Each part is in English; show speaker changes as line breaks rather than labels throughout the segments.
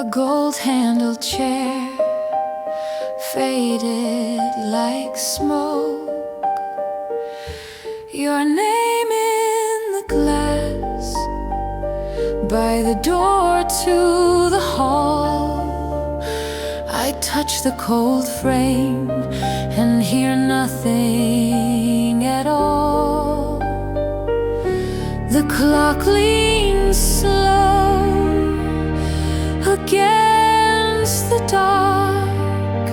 A gold-handled chair, faded like smoke. Your name in the glass, by the door to the hall. I touch the cold frame and hear nothing at all. The clock leans slow against the dark,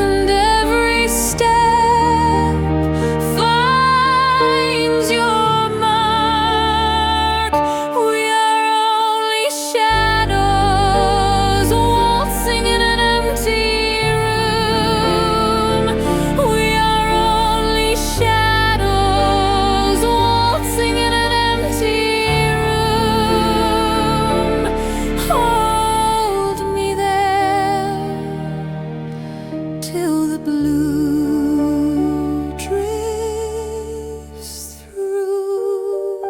and every step finds your mark. We are only shadows waltzing in an empty room. We are only shadows waltzing in an empty room. Hold me there till the blue drifts through.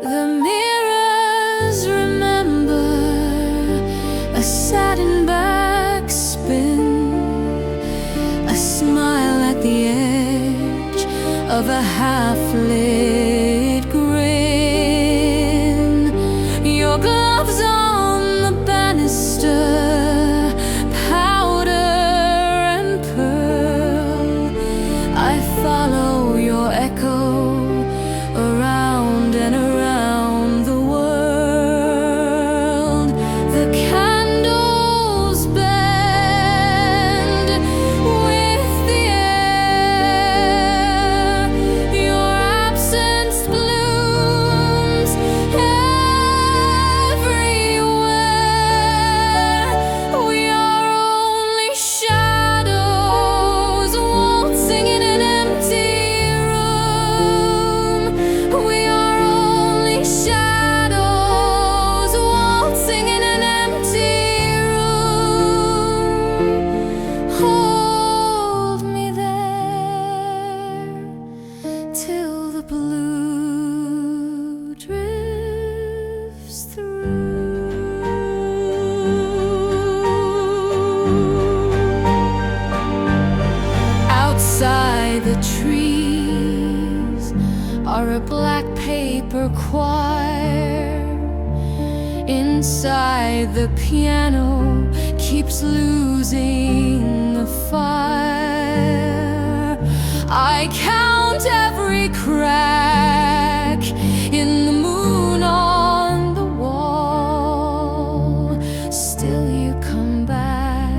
The mirrors remember a satin back spin, a smile at the edge of a half-lit grin. Your gloves on the banister, powder and pearl. I follow your echo around and around the world. The candles bend with the air. Your absence blooms everywhere. We are only shadows waltzing in an empty room. We are only shadows waltzing in an empty room. Hold me there till the blue drifts through. Outside the trees are a black paper choir. Inside the piano keeps losing the fire. I count every crack in the moon on the wall. Still you come back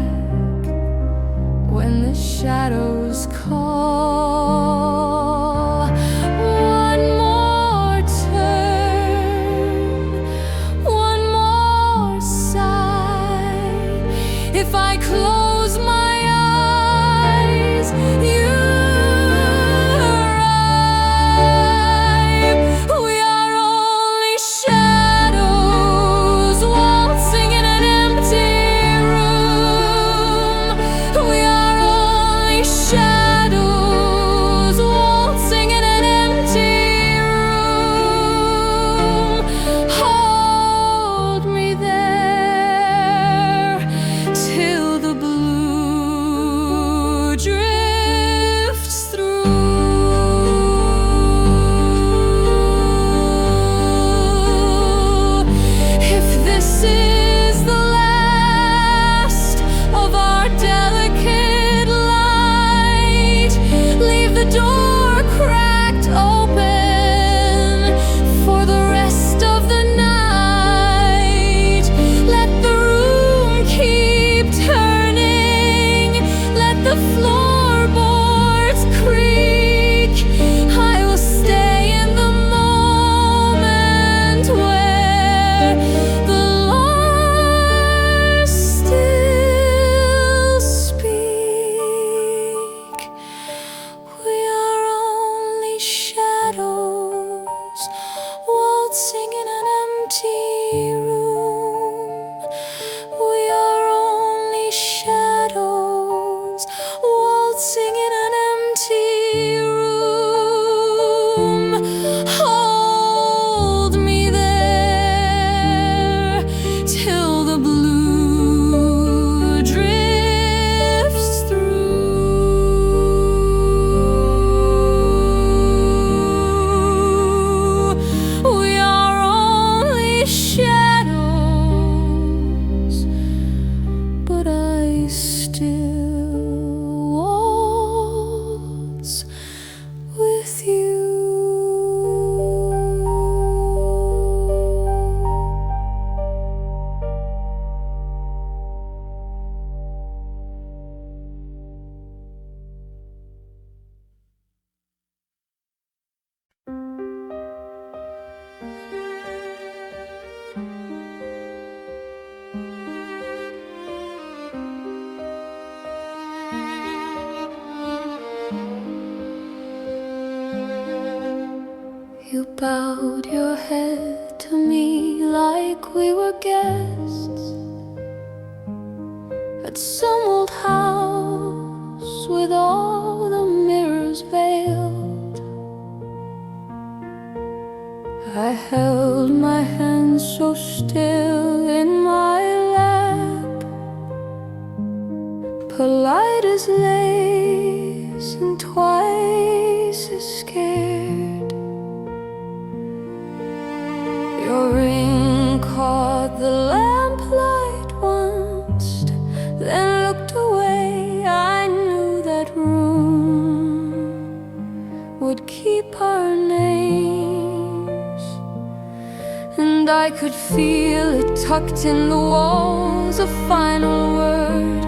when the shadows call. One more turn, one more sigh. If I close my eyes, you You bowed your head to me like we were guests at some old house with all the mirrors veiled. I held my hand so still in my lap, polite as lace and twice as scared. Your ring caught the lamplight once, then looked away. I knew that room would keep our names, and I could feel it tucked in the walls, a final word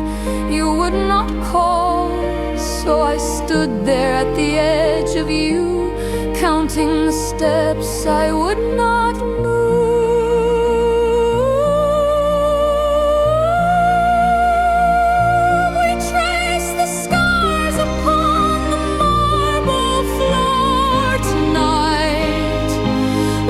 you would not call. So I stood there at the edge of you, counting the steps I would not move. We traced the scars upon the marble floor tonight.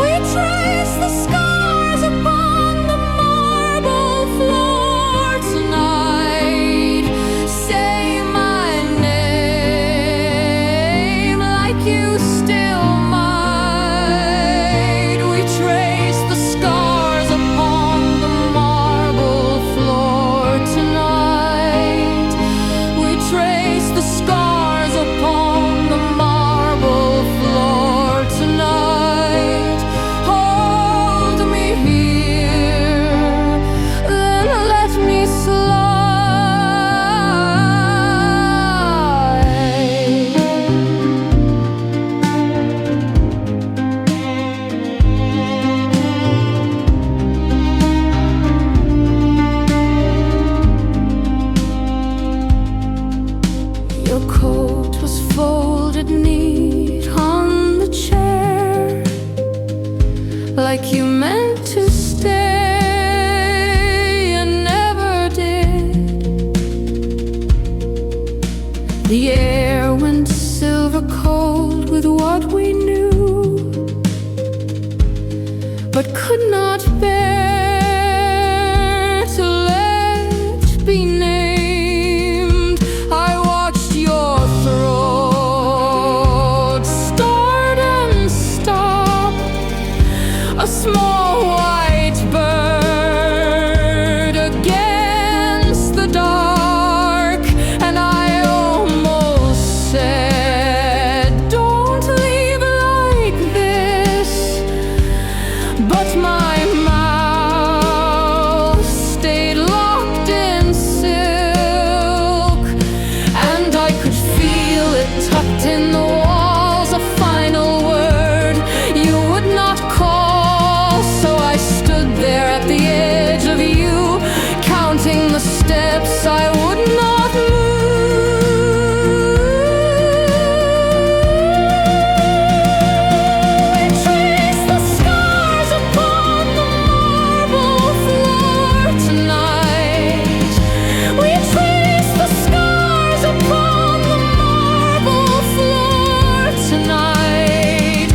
We traced the scars upon the marble floor tonight. Say my name like you still might. We traced the scars upon the marble floor tonight. We traced the scars upon the marble floor tonight. Hold me here, then let me slide. Your coat was folded neat on the chair, like you meant to stay and never did. The air went silver cold with what we knew, but could not bear to let be named. I watched your throat start and stop, a small white bird against the dark, and I almost said, don't leave like this, but my mouth stayed locked in silk, and I could feel it tucked in the walls, a final word you would not call. So I stood there at the edge of you, counting the steps I would not move. We traced the scars upon the marble floor tonight. We traced the scars upon the marble floor tonight.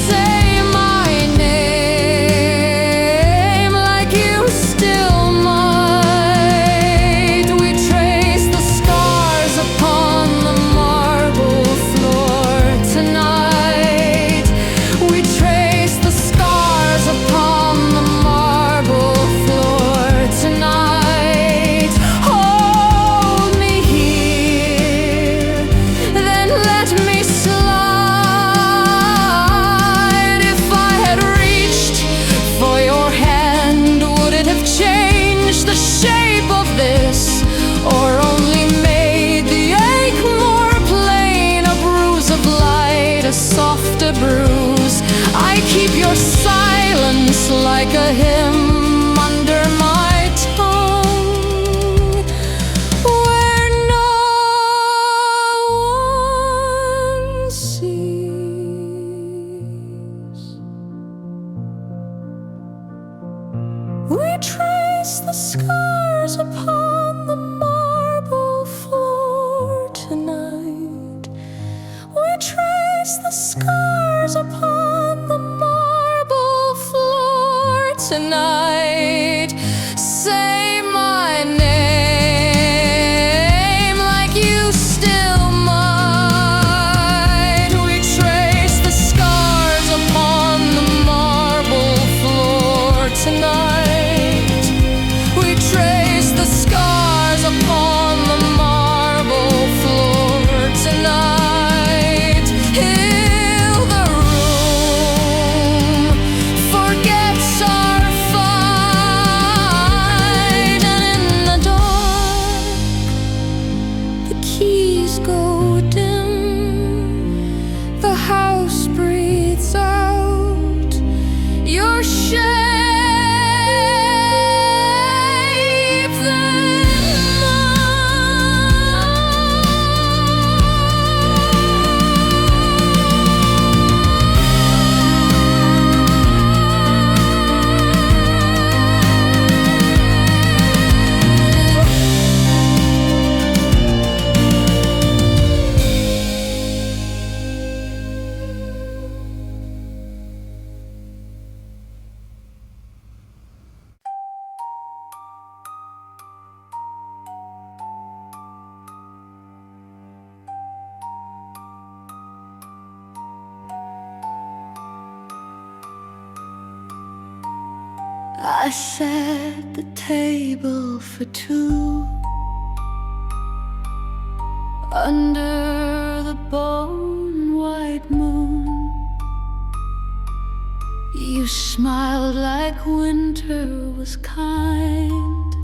Say my name like you still might. We traced the scars upon the marble floor tonight. We traced the scars upon the marble floor tonight. Hold me here, then let me slide. If I had reached for your hand, would it have changed the shape of this, or only made the ache more plain? A bruise of light, a softer bruise. I keep your silence like a hymn under my tongue, where no one sees. We trace the scars upon the marble floor tonight. We trace the scars upon tonight. Say my name like you still might. We trace the scars upon the marble floor tonight. We trace the scars upon the marble floor tonight. Heal the room, forgets our fight, and in the dark the keys go dim. The house breathes out your shape. I set the table for two under the bone white moon. You smiled like winter was kind,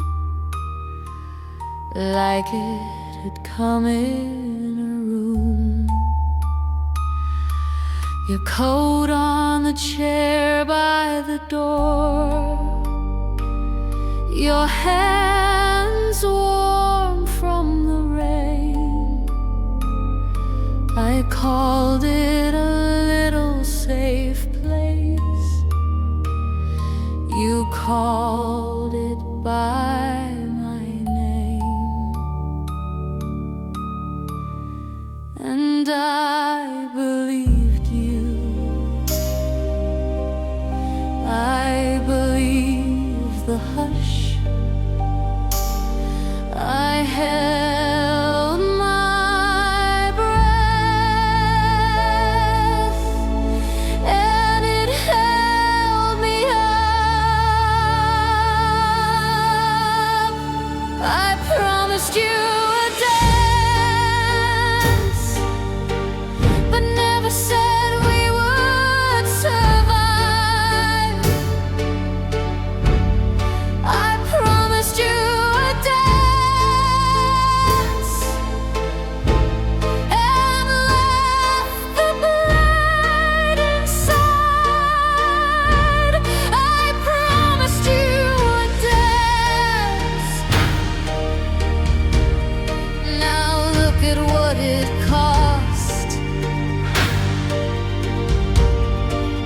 like it had come in a room. Your coat on the chair by the door, your hands warm from the rain. I called it a little safe place. You called it by my name, and I believed you. I believed the hush. I held my breath, and it held me up. I promised you a dance, but never said we would survive. I promised you a dance and left the blade inside. I promised you a dance. Now look at what it cost.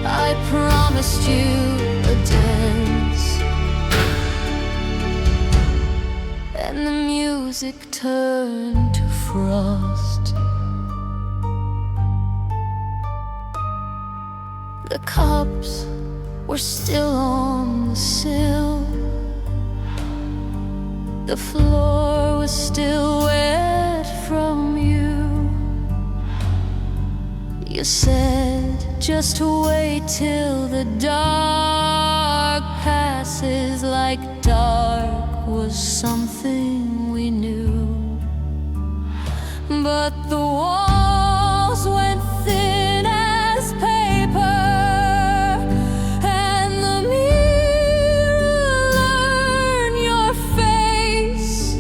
I promised you a dance, and the music turned to frost. The cups were still on the sill. The floor was still wet from you. You said, just wait till the dark passes, like dark was something we knew. But the walls went thin as paper, and the mirror learned your face.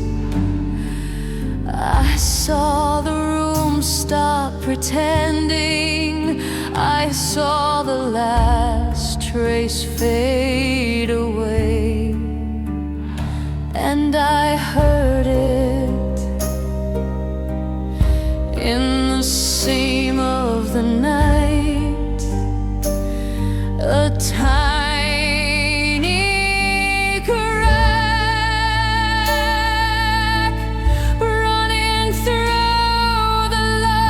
I saw the room stop pretending. I saw the last trace fade away, and I heard it in the seam of the night. A tiny crack running through the light.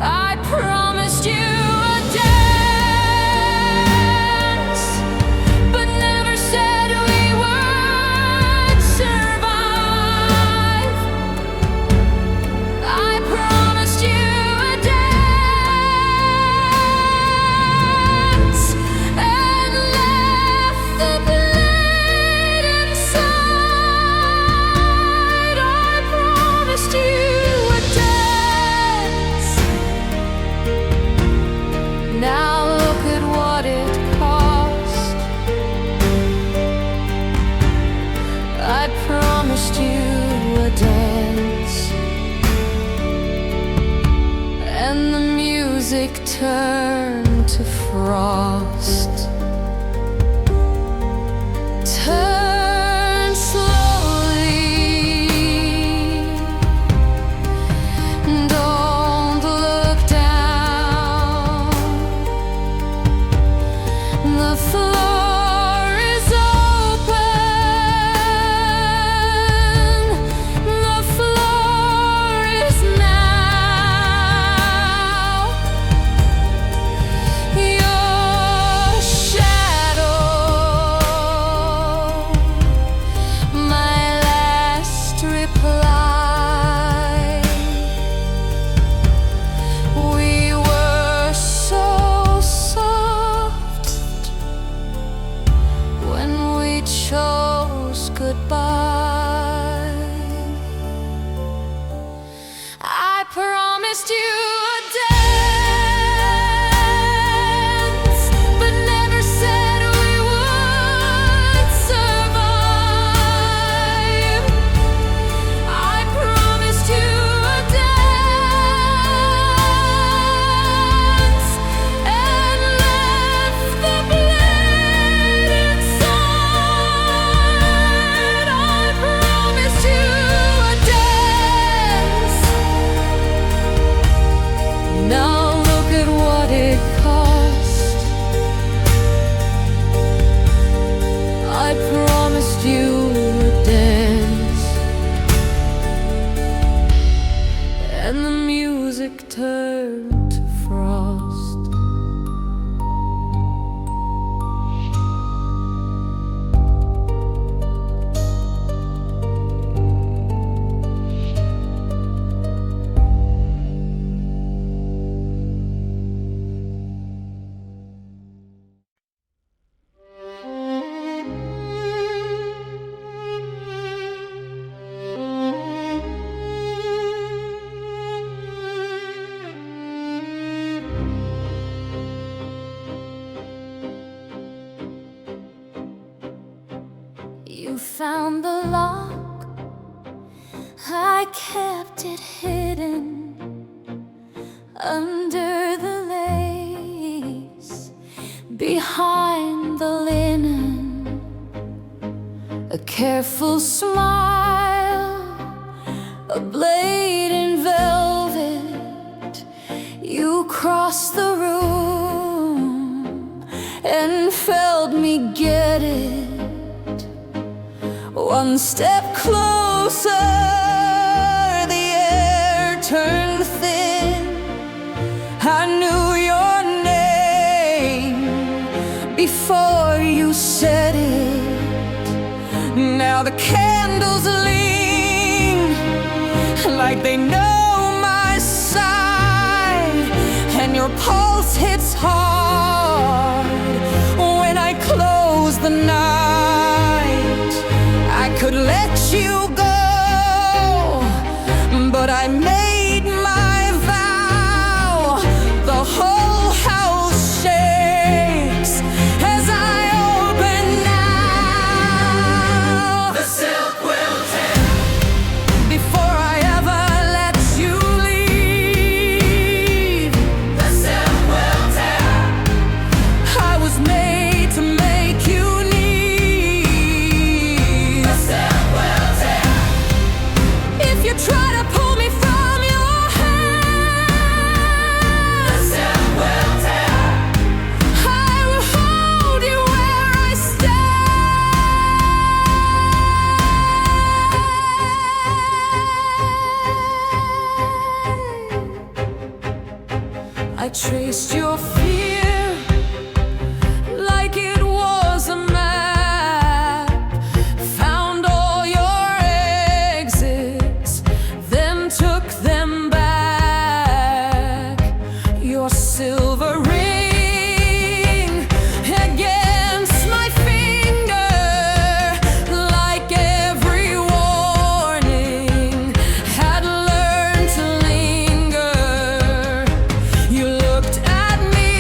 I promised you a day. and the music turned to frost. Turn slowly, don't look down. The floor is open, the floor is now your shadow, my last reply. We were so soft when we chose goodbye. I promised you a dance, but never said we would survive. I promised you a dance and left the blade inside. I promised you a dance. Now look at what it cost. I promised you a dance, and the music turned to frost. You found the lock, I kept it hidden under the lace, behind the linen. A careful smile, a blade in velvet. You crossed the room and felt me get it. One step closer, the air turned thin. I knew your name before you said it. Now the candles lean like they know my side, and your pulse hits hard when I close the night. I could let you go, but I made my vow. The whole house shakes as I open now. The silk will tear before I ever let you leave. The silk will tear. I was made to make you need. The silk will tear. If you try to pull me from your hand, the silk will tear. I will hold you where I stand. I traced your fear like it was a map, found all your exits, then took them back. Your silver ring against my finger, like every warning, had learned to linger. You looked at me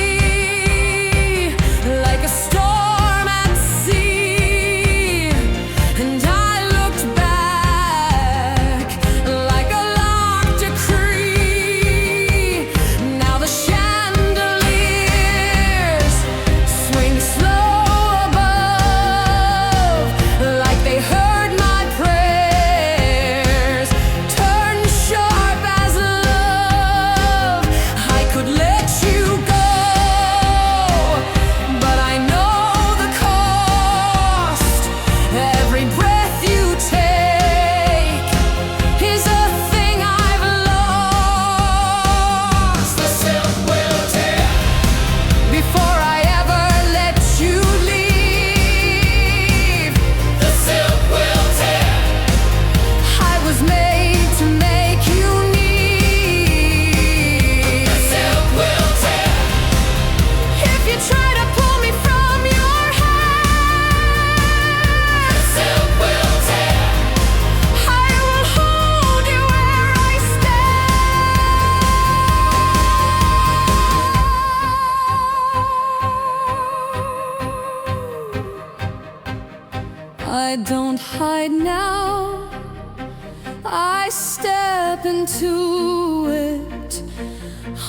right now. I step into it,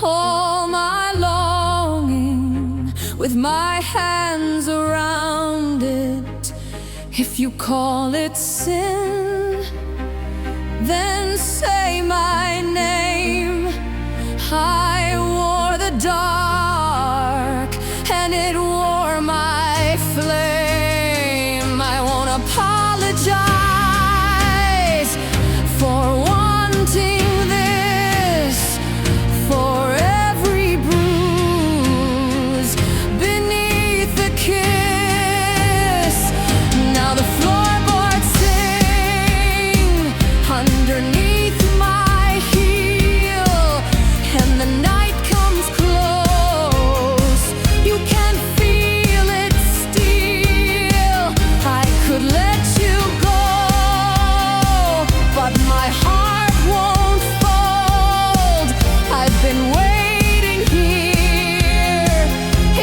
all my longing, with my hands around it. If you call it sin, then say my name. I wore the dark, and it wore my flame. I won't apologize for wanting this, for every bruise beneath the kiss. Now the floorboards sing underneath my heel, and the night comes close. You can feel it steal. I could let you go, but my heart won't fold. I've been waiting here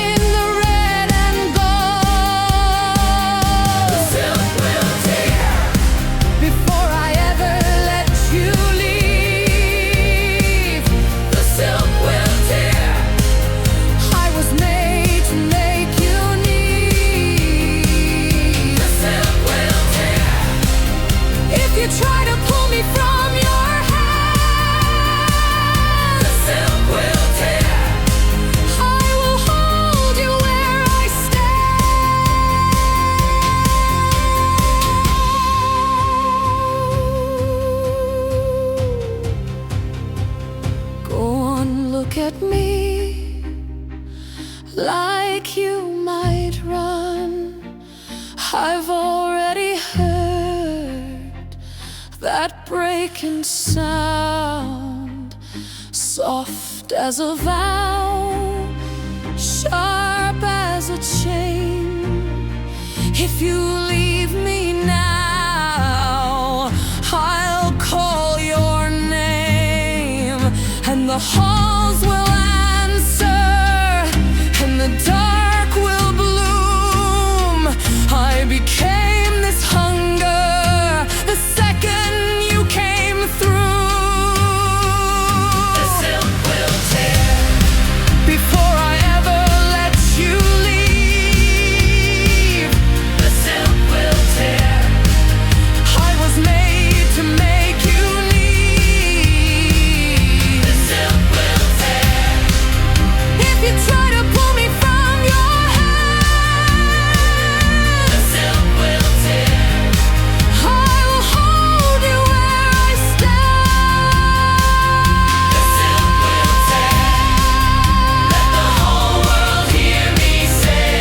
in the red and gold. The silk will tear before I ever let you leave. The silk will tear. I was made to make you need. The silk will tear. If you try to pull me from your hand, the silk will tear. I will hold you where I stand. Go on, look at me like you might run. I've already heard that breaking sound, soft as a vow, sharp as a chain. If you leave me now, I'll call your name, and the halls will answer, and the dark will bloom. I became this hunger the second you came through. The silk will tear before I ever let you leave. The silk will tear. I was made to make you need. The silk will tear. If you try to pull me from your hand, the silk will tear. I will hold you where I stand. The silk will tear. Let the whole world hear me say,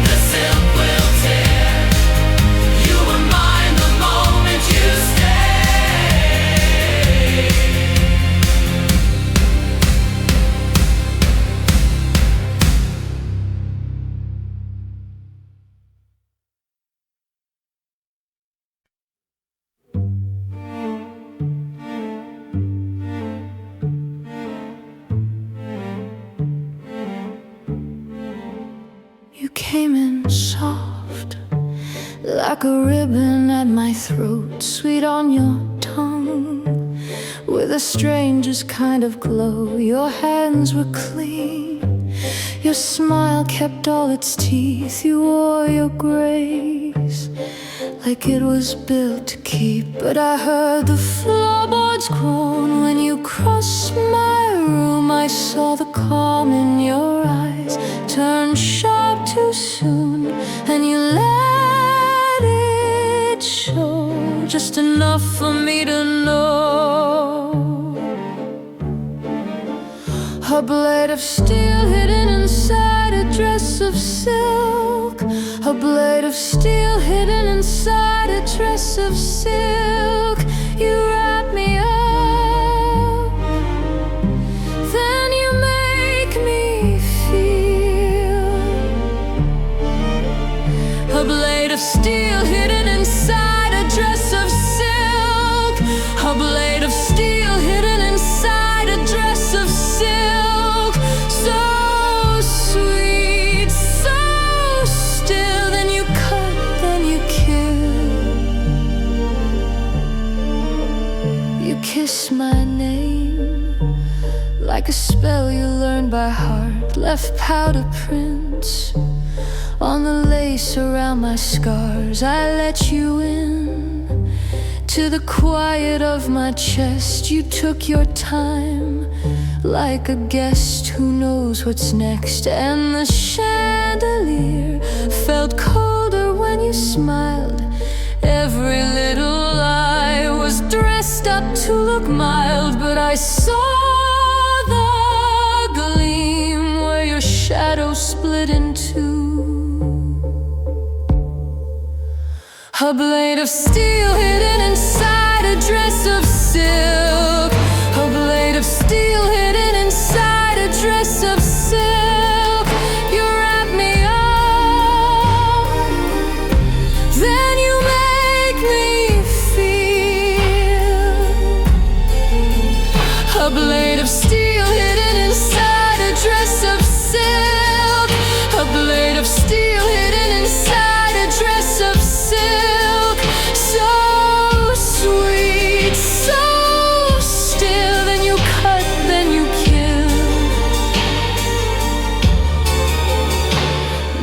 the silk will tear. You were mine the moment you stayed. You came in soft, like a ribbon at my throat, sweet on your tongue, with a stranger's kind of glow. Your hands were clean, your smile kept all its teeth. You wore your grace like it was built to keep. But I heard the floorboards groan when you crossed my room. I saw the calm in your eyes turn sharp too soon, and you let it show, just enough for me to know. A blade of steel hidden inside a dress of silk. A blade of steel hidden inside a dress of silk. You wrap me up, then you make me feel. A blade of steel hidden inside a dress of silk. A blade of steel hidden inside a dress of silk. So sweet, so still. Then you cut, then you kill. like a spell you learned by heart. Left powder prints on the lace around my scars. I let you in to the quiet of my chest. You took your time like a guest who knows what's next. And the chandelier felt colder when you smiled. Every little lie was dressed up to look mild, but I saw the gleam where your shadow split in two. A blade of steel hidden inside a dress of silk. A blade of steel hidden inside a dress of silk. You wrap me up, then you make me feel. A blade of steel hidden inside a dress of silk. A blade of steel hidden inside a dress of silk. So sweet, so still, then you cut, then you kill.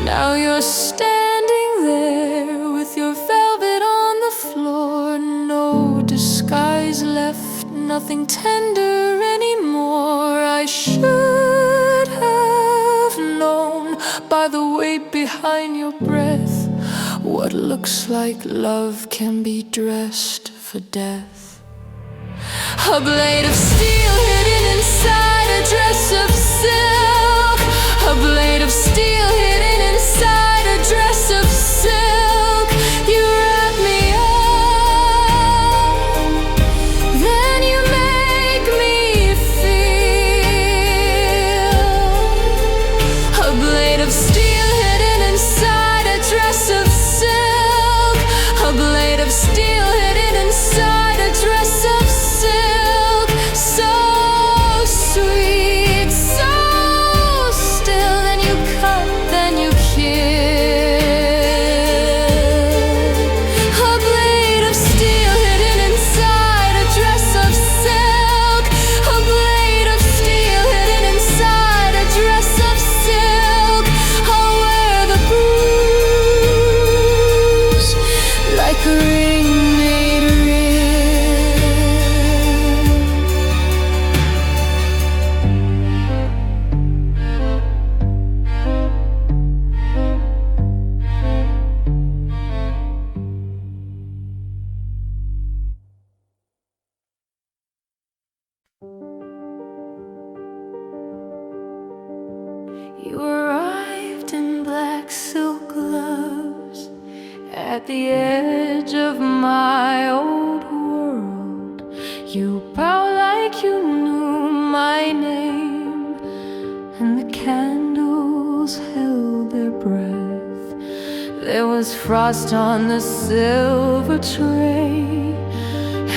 Now you're standing there with your velvet on the floor. No disguise left, nothing tender anymore. I should have known by the weight behind your breath. What looks like love can be dressed for death. A blade of steel hidden inside a dress of silk. A blade of steel hidden inside a dress of silk. You wrap me up, then you make me feel. A blade of steel hidden inside a dress of silk. A blade of steel hidden inside a dress of silk. So sweet, so still, then you cut, then you kill. A blade of steel hidden inside a dress of silk. A blade of steel hidden inside a dress of silk. I'll wear the bruise like a ring made real. You arrived in black silk gloves at the edge of my old world. You bowed like you knew my name, and the candles held their breath. There was frost on the silver tray,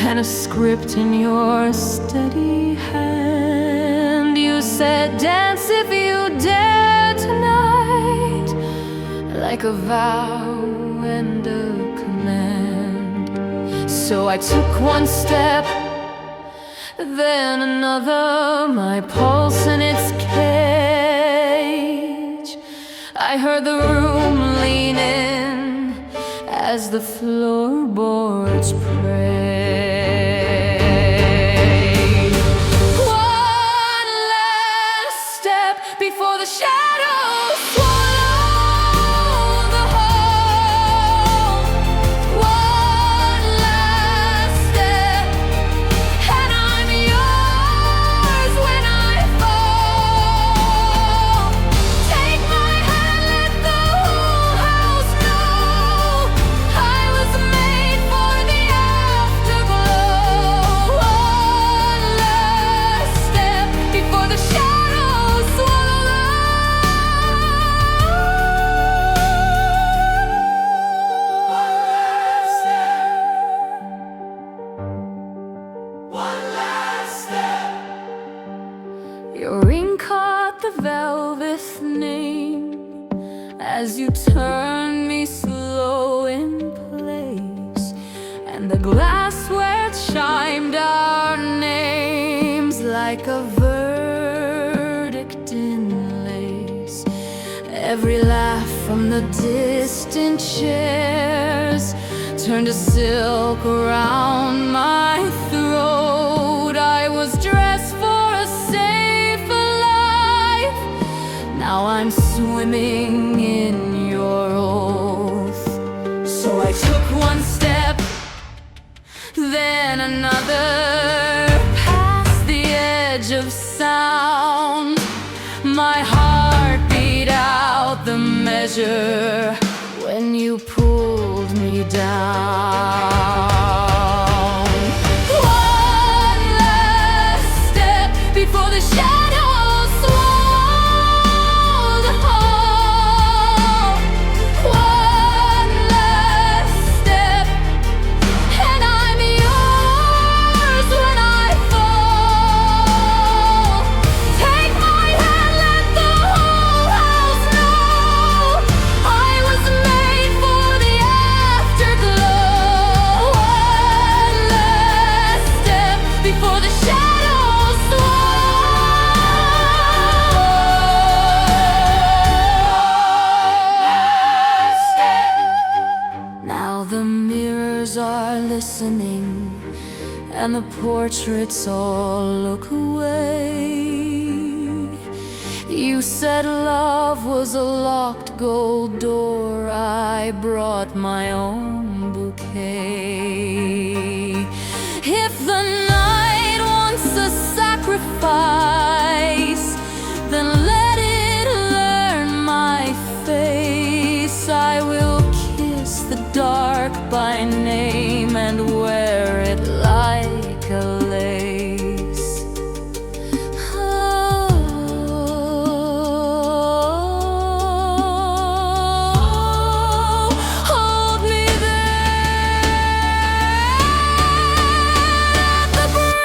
and a script in your steady hand. You said, dance if you dare tonight, like a vow and a command. So I took one step, then another, my pulse in its cage. I heard the room lean in as the floorboards prayed. One last step before the shadows swallow the whole. One last step, and I'm yours when I fall. Take my hand, let the whole house know I was made for the afterglow. One last step before the shadows swallow the one last step. Your ring caught the velvet name as you turned me slow in place, and the glassware chimed our names like a verse draped in lace. Every laugh from the distant chairs turned to silk around my throat. I was dressed for a safer life. Now I'm swimming in your oath. So I took one step, then another, past the edge of sound. My heart beat out the measure when you pulled me down. One last step before the shadows swallowed the hall. One last step, and I'm yours when I fall. Take my hand, let the whole house know I was made for the afterglow. One last step before the shadows swallow. Now the mirrors are listening, and the portraits all look away. You said love was a locked gold door. I brought my own bouquet. If the night wants a sacrifice, then let it learn my face. I will kiss the dark by name and wear it like a lace. Oh, hold me there at the break.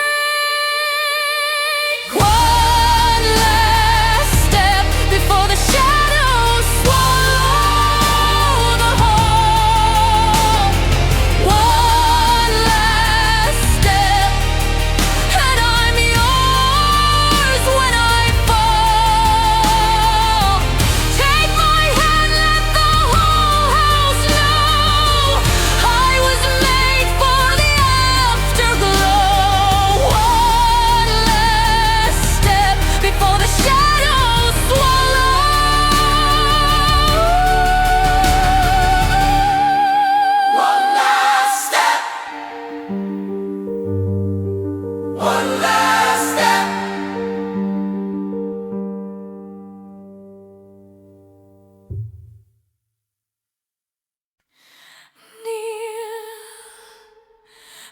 One last step before the shadows swallow the whole. One last step, and I'm yours when I fall. Take my hand, let the whole house know I was made for the afterglow. One last step before the shadows swallow. One last step. One last step. Near,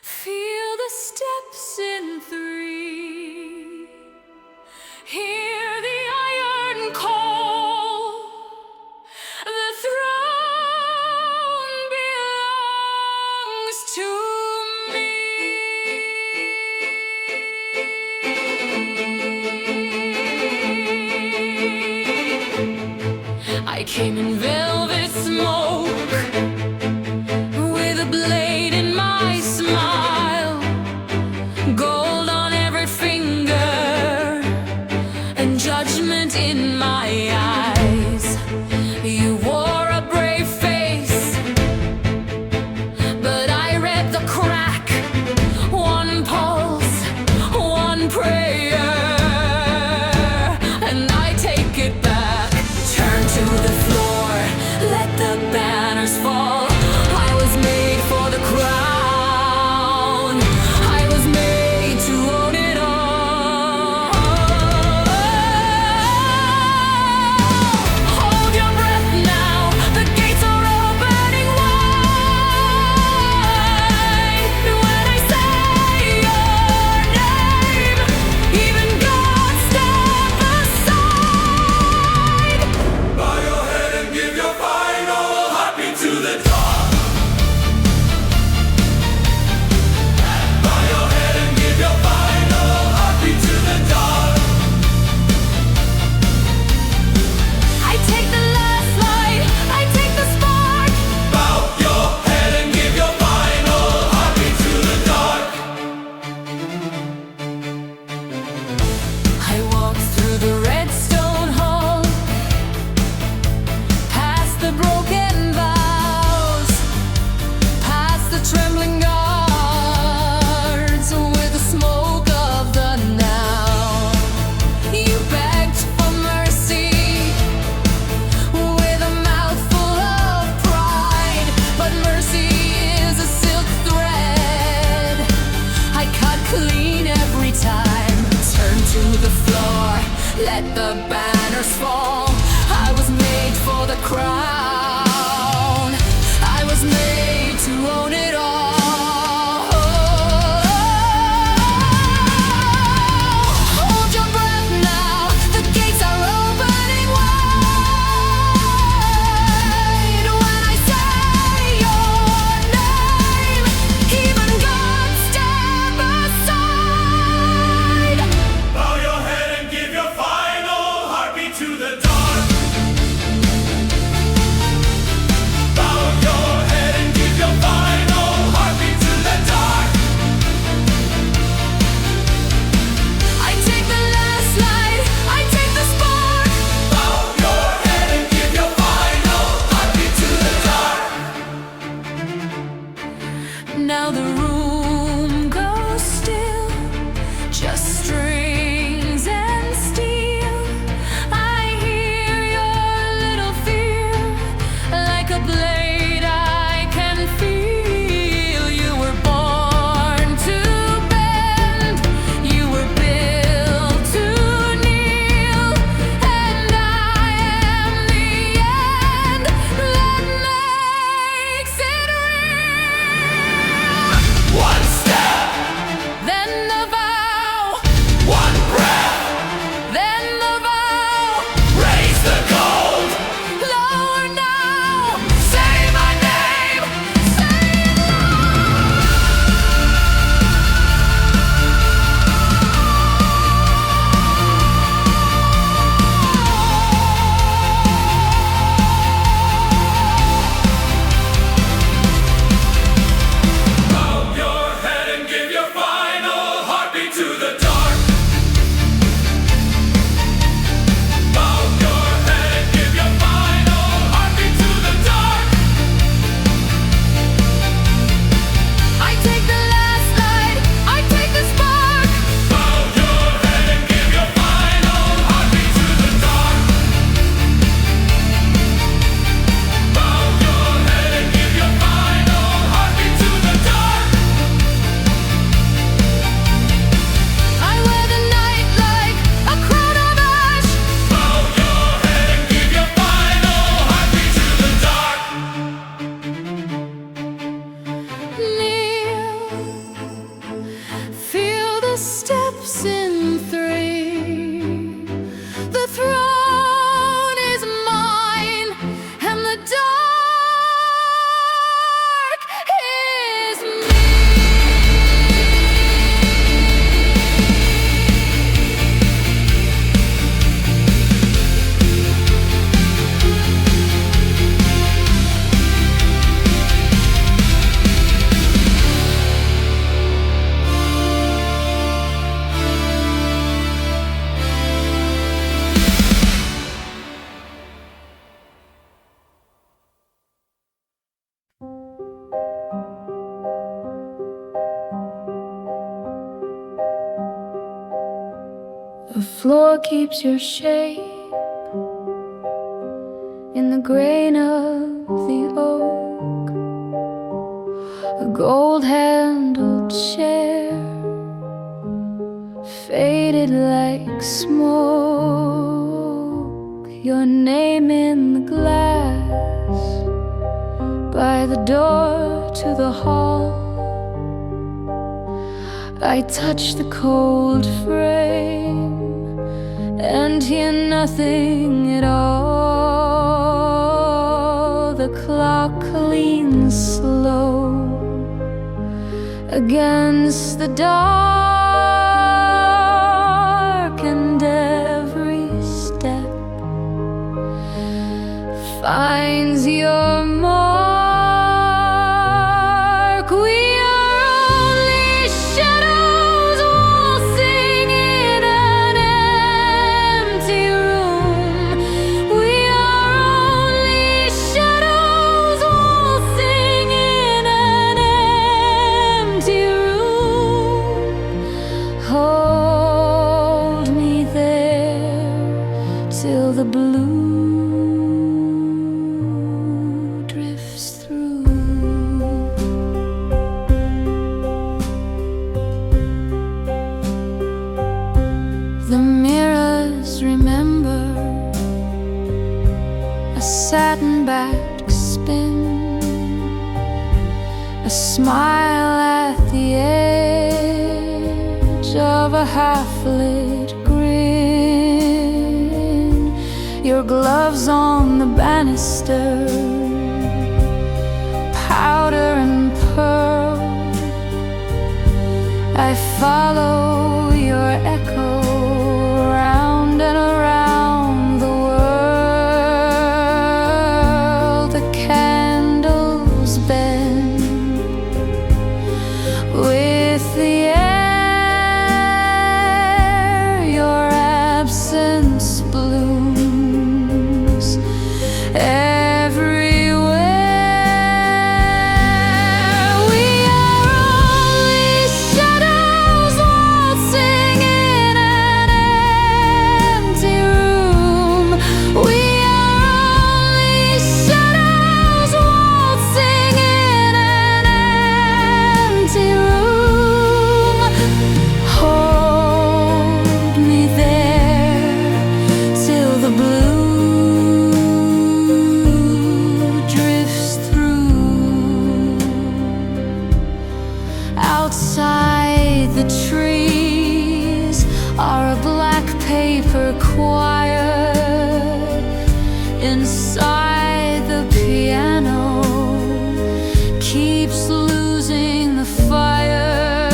feel the steps in three. Hear the iron call. The throne belongs to me. I came in velvet smoke, with a blade in my smile, gold on every finger, and judgment in my eyes. You wore a brave face, but I read the crack. One pulse, one prayer, and I take it back. Turn to the floor, let the banners let the banners fall. I was made for the crown. I was made to own it all. Hold your breath now, the gates are opening wide. When I say your name, even gods step aside.
Bow your head and give your final heartbeat to the dark. Bow your head and give your final heartbeat to the dark.
I take the last light, I take the spark.
Bow your head and give your final heartbeat to the dark.
Now the room goes still, just strings and steel. I hear your little fear, like a blade I can feel. You were born to bend, you were built to kneel, and I am the end that makes it real.
One step,
Then the vow,
one breath,
then the vow.
raise the gold.
Lower now, say my name, say it
Bow your head and give your final heartbeat to the dark. Bow your head and give your final heartbeat to the dark.
I take the last light, I take the spark.
Bow your head and give your final heartbeat to the dark. Bow your head and give your final heartbeat to the dark.
I wear the night like a crown of ash.
Bow your head and give your final heartbeat to the dark.
Kneel, feel the steps in three. The throne is mine, and the dark is me. The floor keeps your shape in the grain of the oak. A gold-handled chair, faded like smoke. Your name in the glass by the door to the hall. I touch the cold frame and hear nothing at all. The clock leans slow against the dark, and every step finds your mark. We are only shadows waltzing in an empty room. We are only shadows waltzing in an empty room. Hold me there till the blue drifts through. The mirror just remember a satin-backed spin, a smile at the edge of a half-lit grin, your gloves on the banister, powder and pearl. I follow your echo round and around the world. The candles bend with the air, your absence blooms everywhere. We are only shadows waltzing in an empty room. We are only shadows waltzing in an empty room. Hold me there till the blue drifts through. Outside the trees are a black paper choir. Inside the piano keeps losing the fire.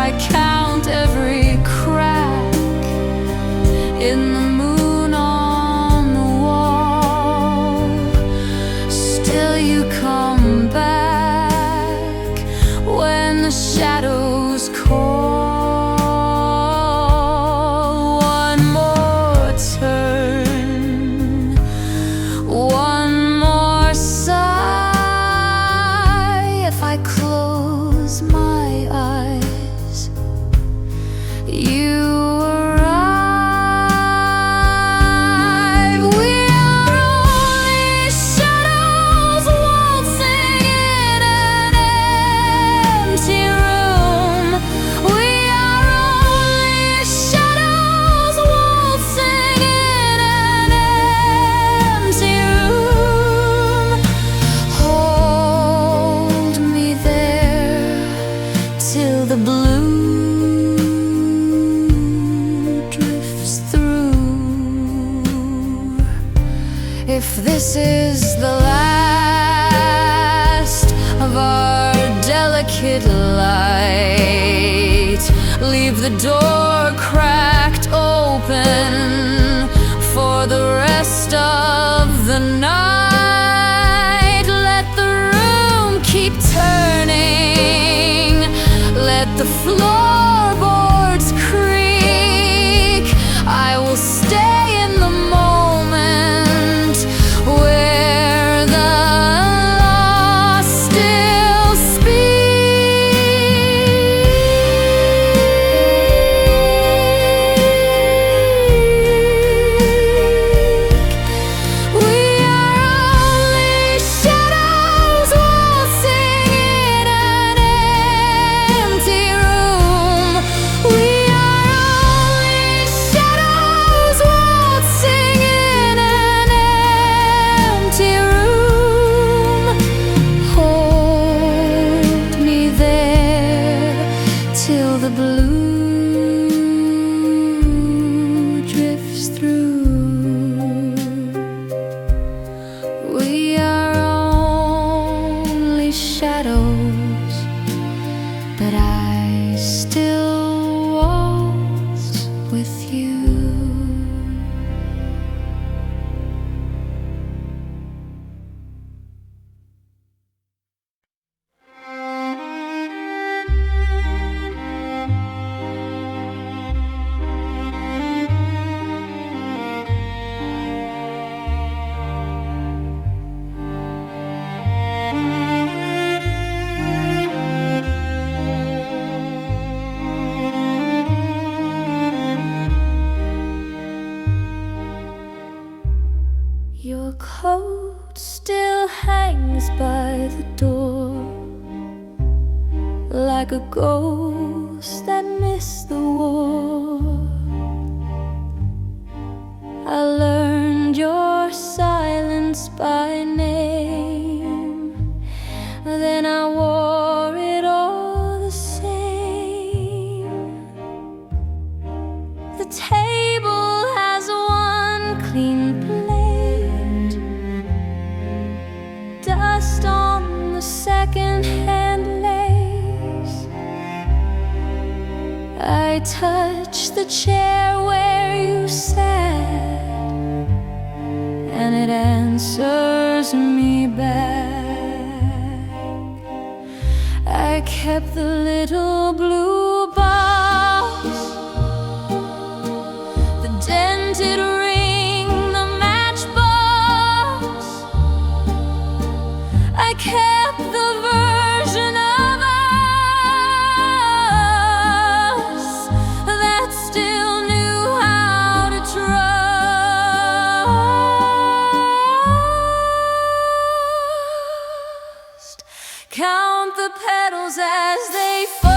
I count every crack in the moon on the wall. Still you come back when the shadows call. One more turn, one more sigh. If I close my eyes, you arrive. We are only shadows waltzing in an empty room. We are only shadows waltzing in an empty room. Hold me there till the blue drifts through. If this is the last of our delicate light, leave the door cracked open for the rest of the night. Let the room keep turning, let the floorboards creak. I will stay in the moment where the lost still speak. We are only shadows waltzing in an empty room. We are only shadows waltzing in an empty room. Hold me there till the blue drifts through. We are only shadows, but I still waltz with you. Your coat still hangs by the door, like a ghost that missed the war. table has one clean plate, dust on the second-hand lace. I touch the chair where you sat, and it answers me back. I kept the little blue box, the dented ring, the matchbox. I kept the version of us that still knew how to trust. Count the petals as they fall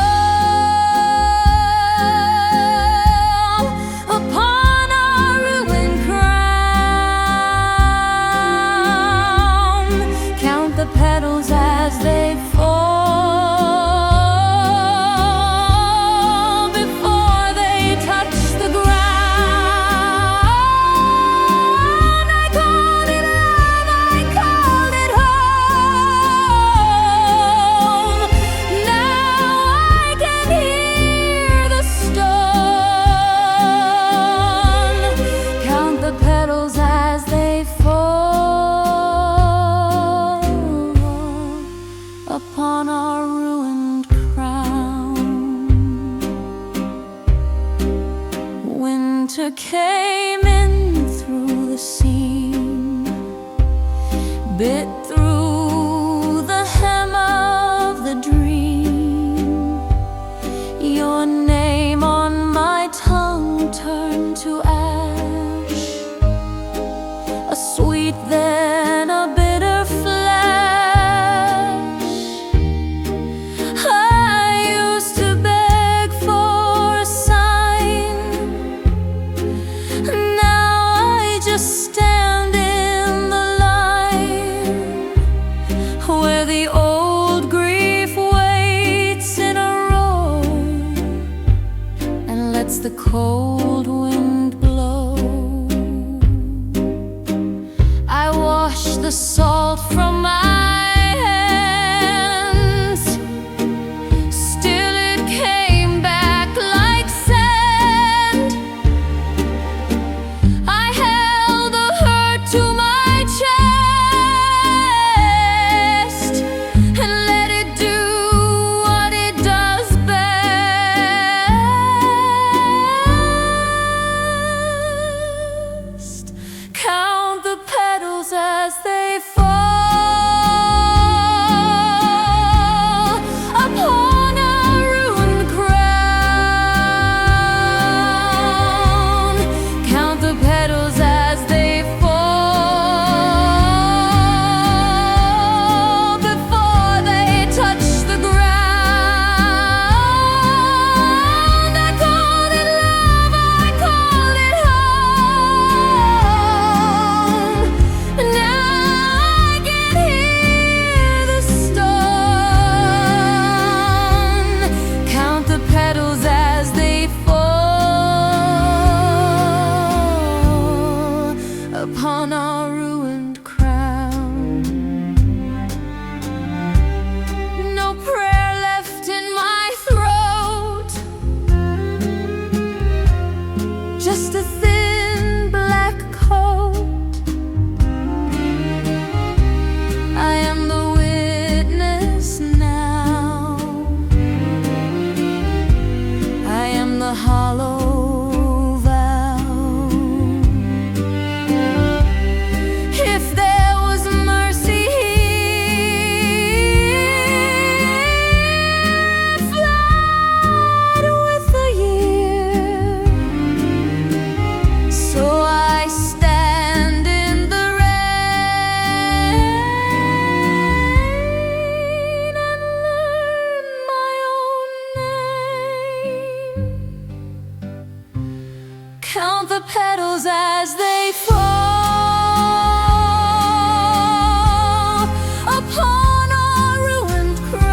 upon our ruined crown. Count the petals as they fall before they touch the ground. I called it love, I called it home. Now I can hear the stone. Count the petals as they fall upon our ruined crown. Winter came in through the seam, bit through the hem of the dream. Your name on my tongue turned to ash, a sweet then a bitter flash. I used to beg for a sign. Now I just stand in the line where the old grief waits in a row and lets the cold wind blow. I wash the salt from my hands, still it came back like sand. I held the hurt to my chest and let it do what it does best. Count the petals as they fall upon our ruined crown. Count the petals as they fall before they touch the ground. I called it love, I called it home. Now I can hear the stone. Count the petals as they fall upon our ruined crown. No prayer left in my throat, just a thin black coat. I am the witness now. I am the hollow vow. If there was mercy here, flood with the year. So I stand in the rain and learn my own name. Count the petals as they fall upon our ruined crown.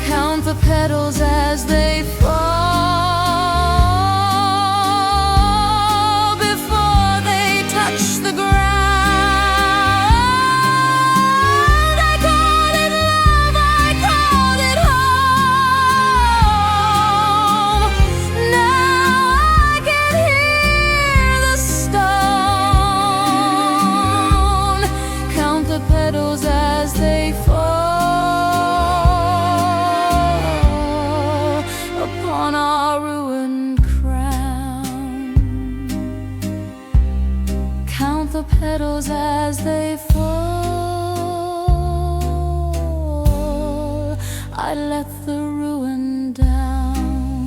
Count the petals as they fall petals as they fall. I let the ruin down.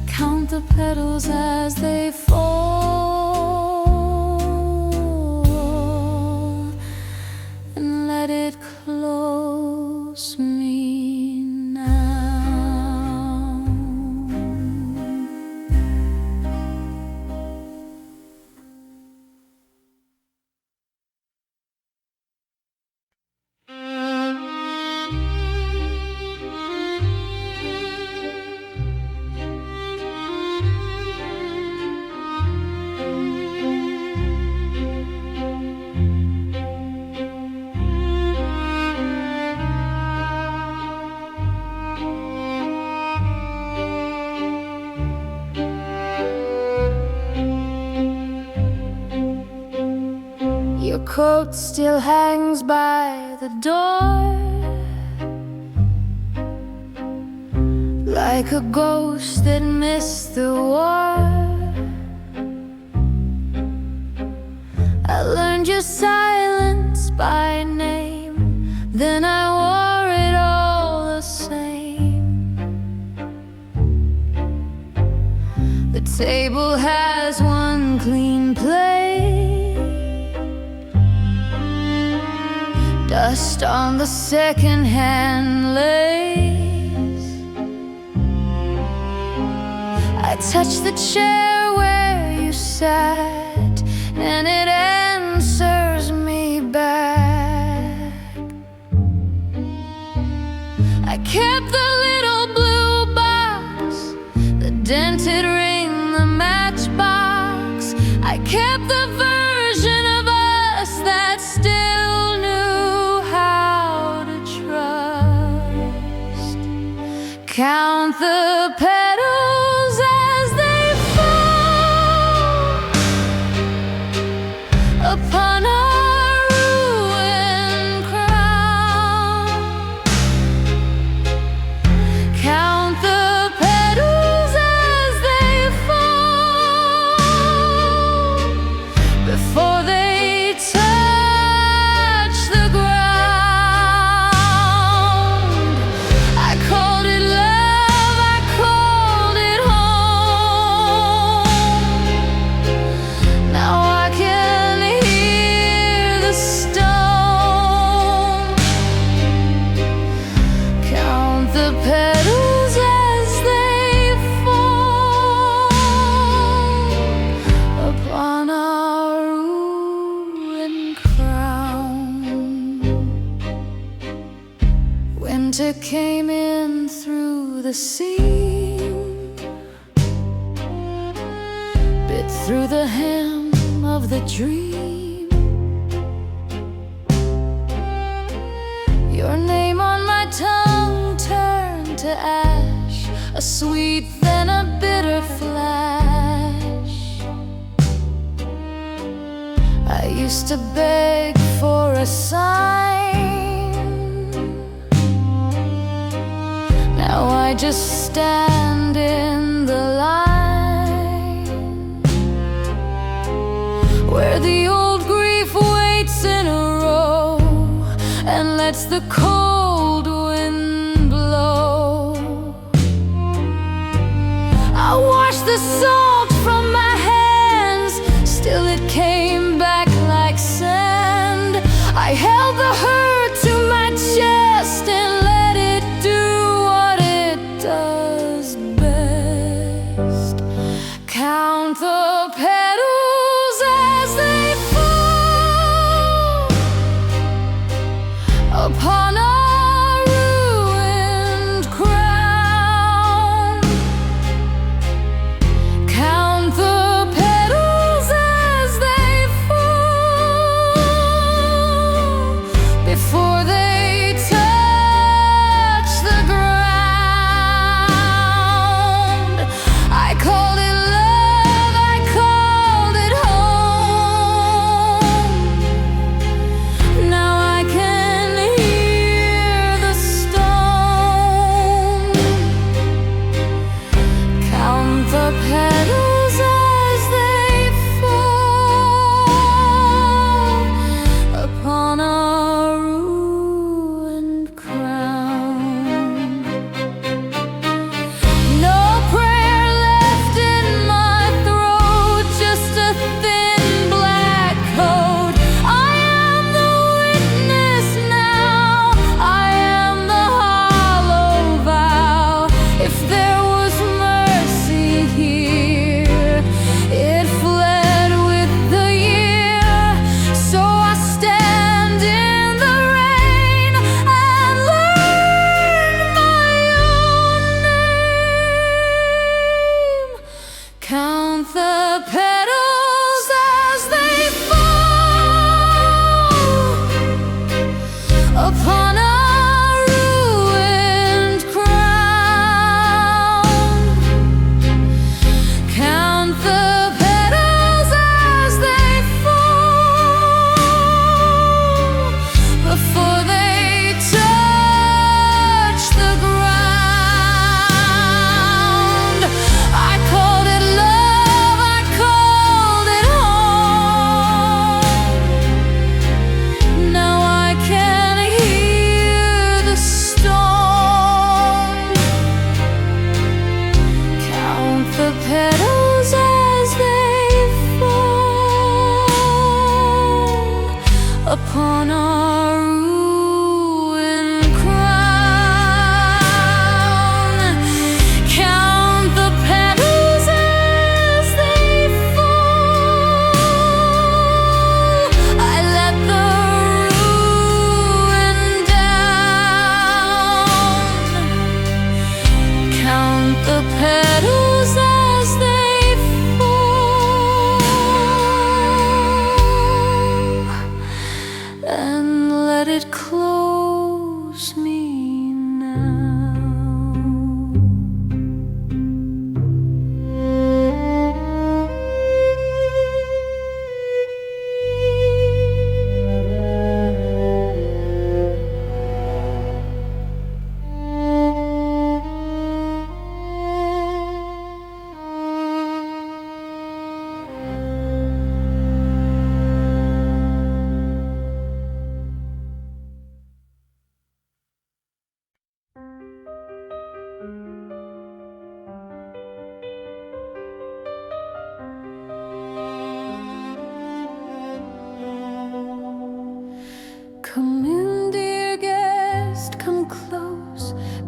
Count the petals as they fall, and let it close me now. Your coat still hangs by the door, like a ghost that missed the war. I learned your silence by name, then I wore it all the same. The table has one clean plate, dust on the second-hand lace. I touch the chair where you sat, and it answers me back. I kept the little blue box, the dented ring, the matchbox. I kept the version of us that still knew how to trust. Count the petals as they fall upon our ruined crown. Count the petals as they fall before they touch the ground. I called it love, I called it home. Now I can hear the stone. Count the petals as they fall upon our ruined crown. Winter came in through the seam, bit through the hem of the dream. Your name on my tongue turned to ash, a sweet then a bitter flash. I used to beg for a sign, now I just stand in the line, where the old grief waits in a row and lets the cold wind blow. I washed the salt from my hands, still it came back like sand. I held the hurt to my chest and let it do what it does best. Count the petals as they fall upon our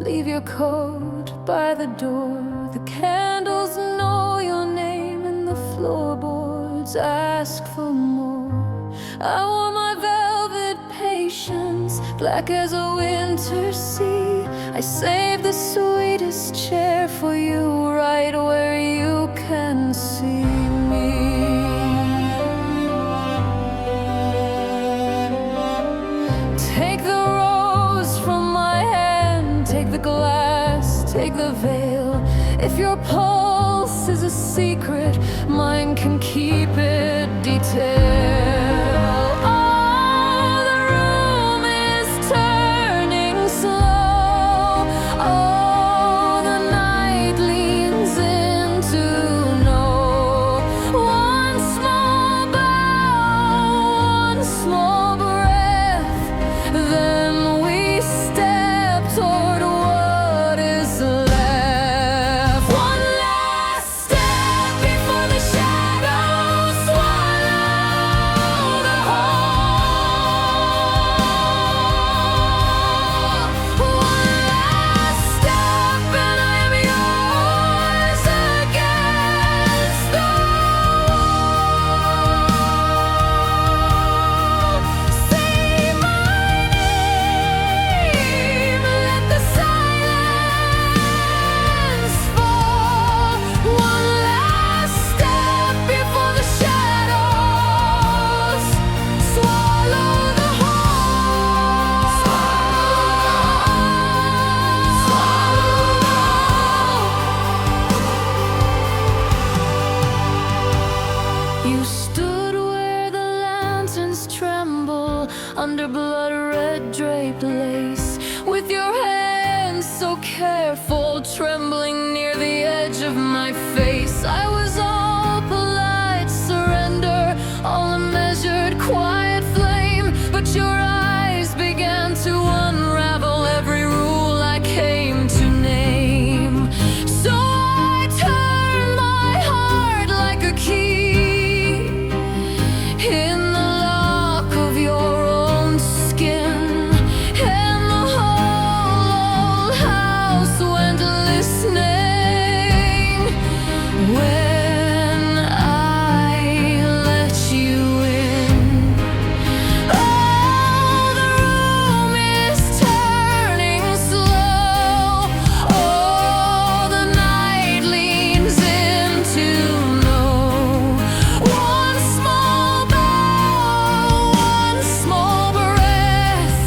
Leave your coat by the door. The candles know your name and the floorboards ask for more. I wore my velvet patience, black as a winter sea. I saved the sweetest chair for you, right where you can see me. Take the rose from my hand, take the glass, take the veil. If your pulse is a secret, mine can keep it detailed. Oh, the room is turning slow. Oh, the night leans into no. One small bow, one small breath, then we step toward what is left. One last step before the shadows swallow the whole. One last step and I am yours against the wall. Say my name, let the silence fall. One last step before the shadows swallow the whole. You stood where the lanterns tremble under blood-red draped lace, with your hands so careful, trembling near the edge of my face. I was all polite surrender, all a measured quiet flame, but your eyes began to unravel every rule I came to name. So I turned my heart like a key in the lock of your own skin, and the whole old house went listening when I let you in. Oh, the room is turning slow. Oh, the night leans into no. One small bow, one small breath,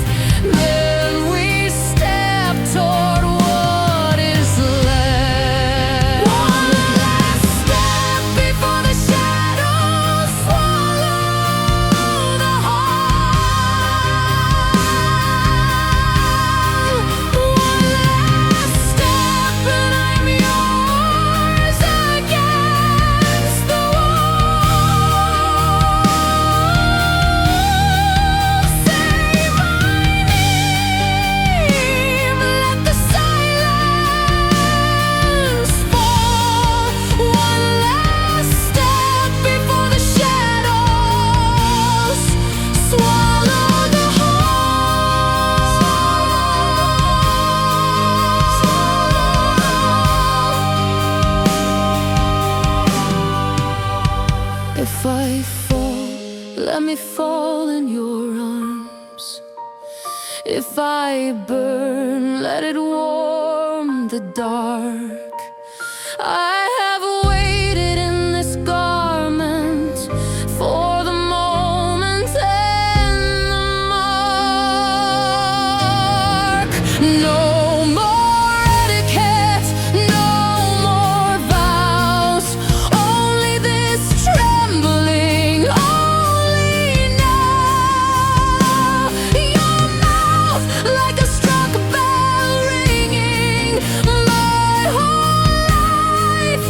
then we step toward what is left. One last step before the shadows swallow the whole. One last step and I'm yours against the wall. Say my name, let the silence fall. One last step before the shadows swallow the whole. If I fall, let me fall in your arms. If I burn, let it warm the dark. I have waited in this garment for the moment and the mark. No more etiquette, no more vows, only this trembling, only now. Your mouth like a struck bell ringing, my whole life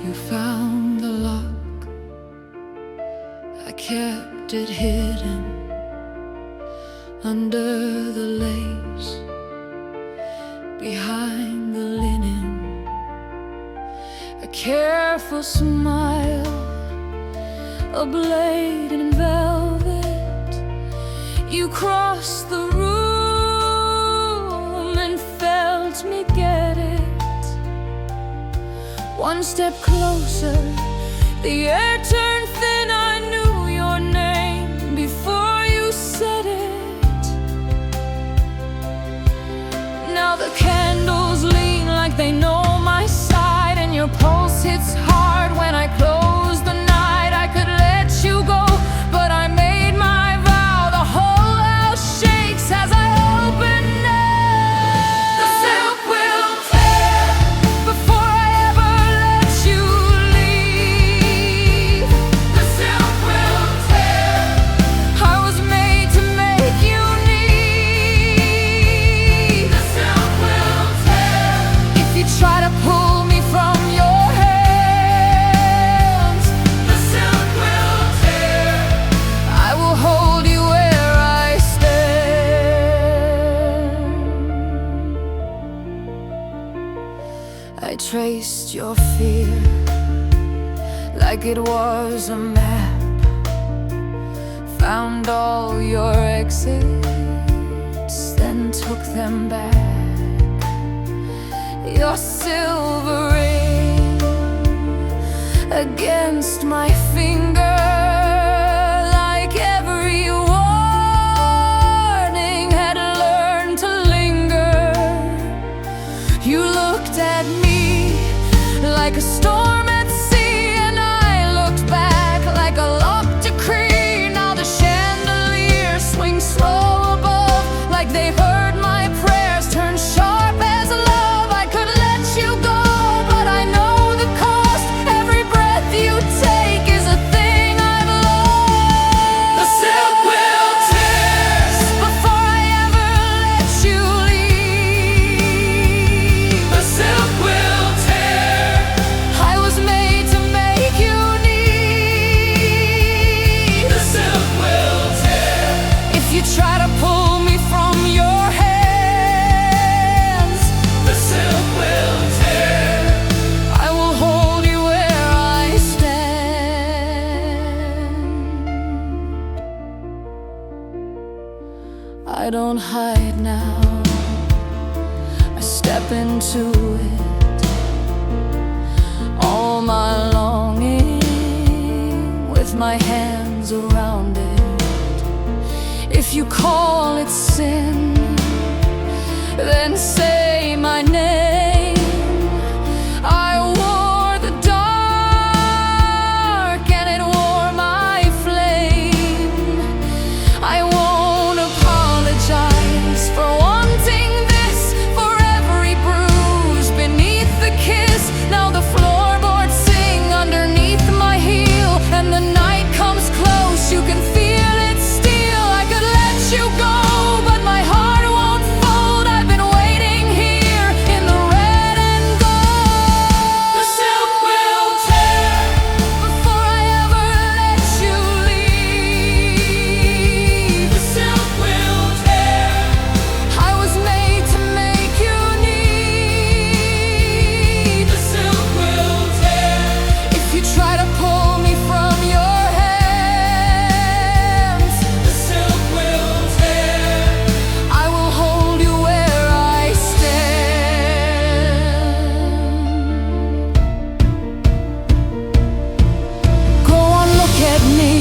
you found the lock. I kept it hidden under the lace, behind the linen. A careful smile, a blade in velvet. You crossed the room and felt me get it. One step closer, the air turned thin. I knew your name before you said it. Now the candles lean like they know my side, and your pulse hits hard when I close the night. I could let you go, but I made my vow. The whole house shakes as I open it. The silk will tear before I ever let you leave. The silk will tear. I was made to make you need. The silk will tear. If you try to pull me from your hands, the silk will tear. I will hold you where I stand. I traced your fear like it was a map, found all your exits, then took them back. Your silver ring against my finger, like every warning had learned to linger. You looked at me like a storm at sea, and I looked back like a locked decree. Now the chandeliers swing slow above, like they heard my prayers turn sharp as love. I could let you go, but I know the cost. Every breath you take is a thing I've lost. The silk will tear before I ever let you leave. The silk will tear. I was made to make you need. The silk will tear. If you try to pull me from your hands, the silk will tear. I will hold you where I stand. I don't hide now, I step into it, all my longing with my hands around it. If you call it sin, then say my name. I wore the dark and it wore my flame. I won't apologize for wanting this, for every bruise beneath the kiss. Now the floorboards sing underneath my heel, and the night comes close, you can feel it steal. I could let you go, but my heart won't fold. I've been waiting here in the red and gold. The silk will tear before I ever let you leave. The silk will tear. I was made to make you need. The silk will tear. If you try to pull me from your hands, the silk will tear. I will hold you where I stand. Go on, look at me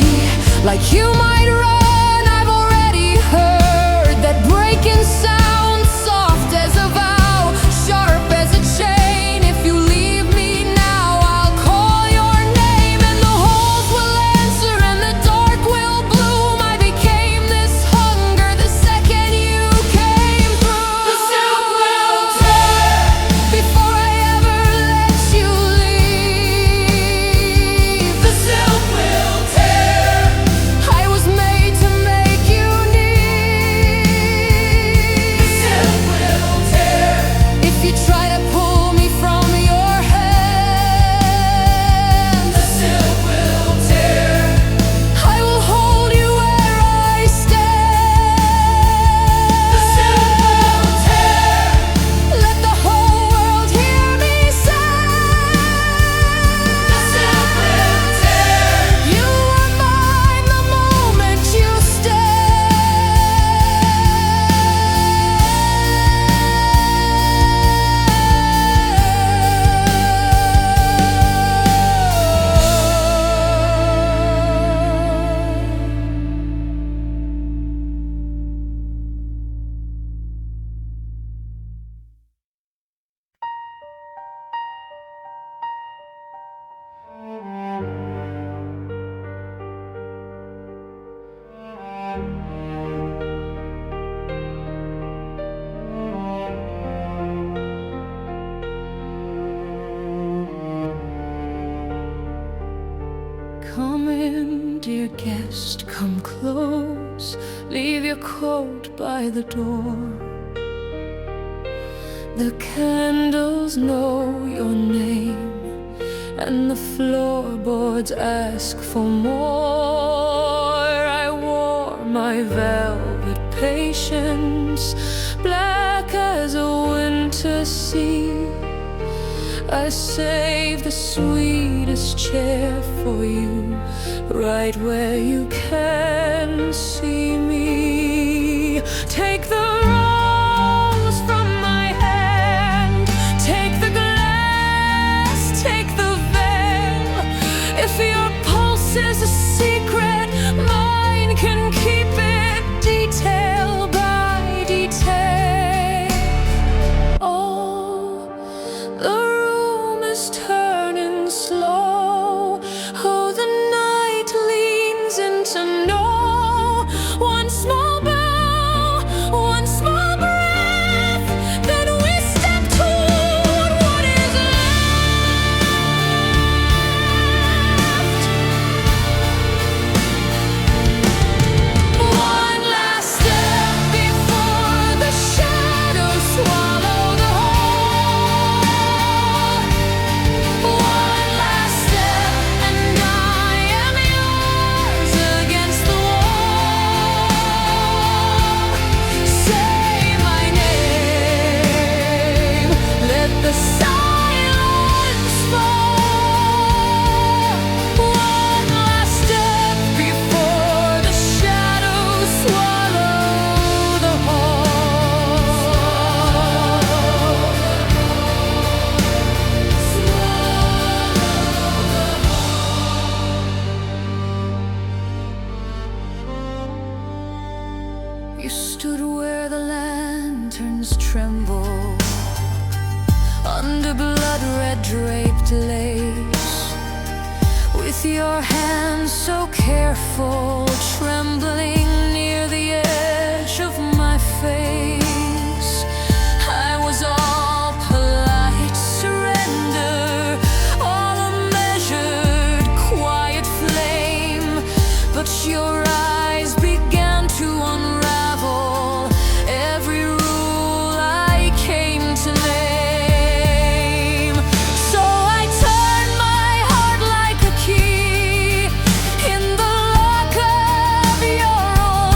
like you might run. I've already heard that breaking sound, soft as a vow, sharp as a chain. If you leave me now, I'll call your name, and the holes will answer and the dark will bloom. I became this hunger the second you came through. The silk will tear before I ever let you leave. The silk will tear. I was made to make you need. The silk will tear. If you try to pull me from your hands, in, dear guest, come close. Leave your coat by the door. The candles know your name, and the floorboards ask for more. I wore my velvet patience, black as a winter sea. I saved the sweetest chair for you, right where you can see me. Take the rose from my hand, take the glass, take the veil. If your pulse is a secret, mine can keep it detail by detail. Oh, the room is turning slow. Oh, the night leans into no. One small bow, one small breath, then we step toward what is left. One last step before the shadows swallow the whole. One last step and I am yours against the wall. Say my name, let the silence fall. One last step before the shadows swallow the whole. You stood where the lanterns tremble, under blood-red draped lace, with your hands so careful, trembling near the edge of my face. I was all polite surrender, all a measured, quiet flame, but your eyes began to unravel every rule I came to name. So I turned my heart like a key in the lock of your old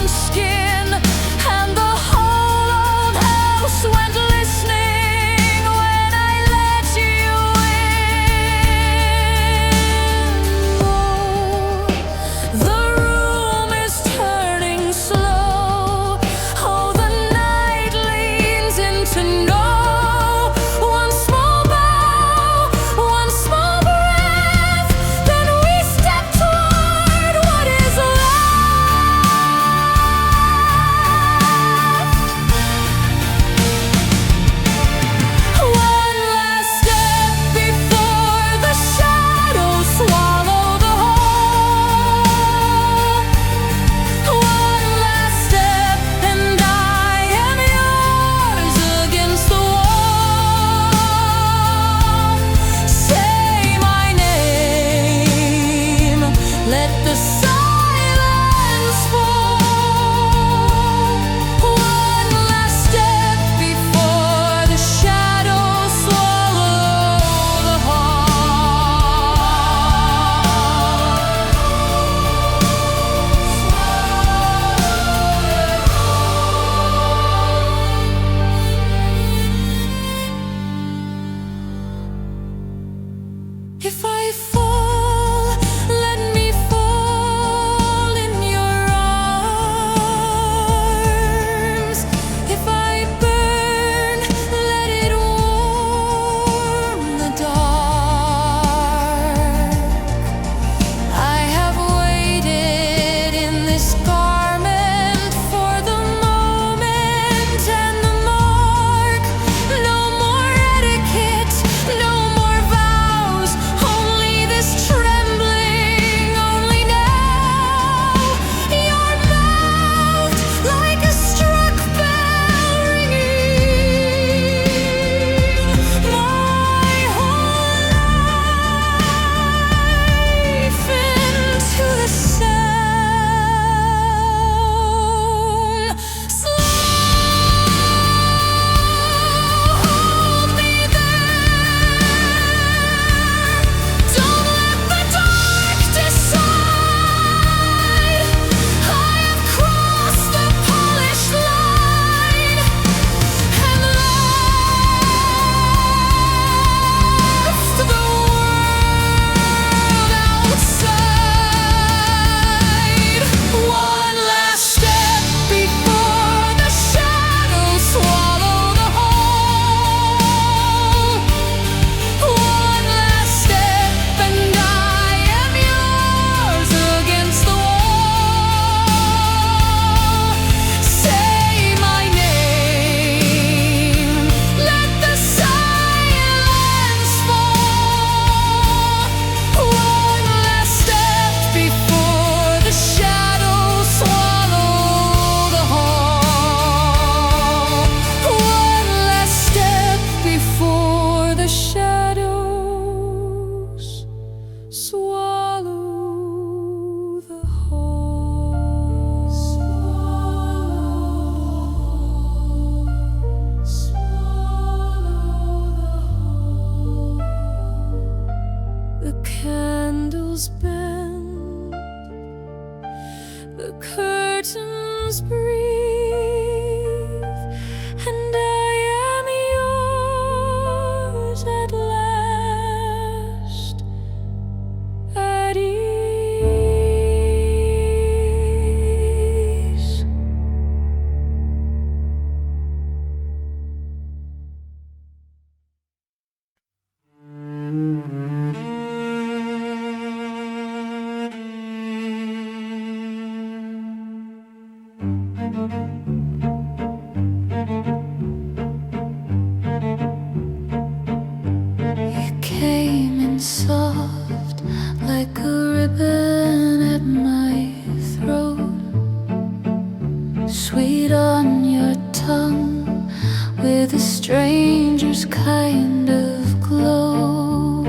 kind of glow.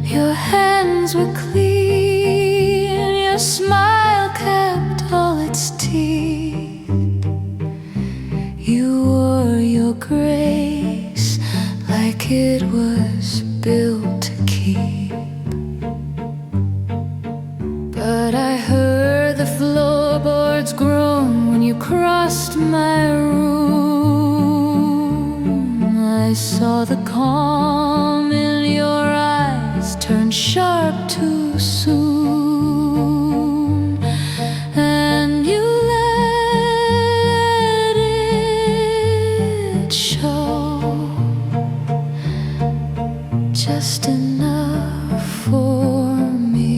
Your hands were clean, your smile kept all its teeth. You wore your grace like it was built to keep. But I heard the floorboards groan when you crossed my room. I saw the calm in your eyes turn sharp too soon, and you let it show, just enough for me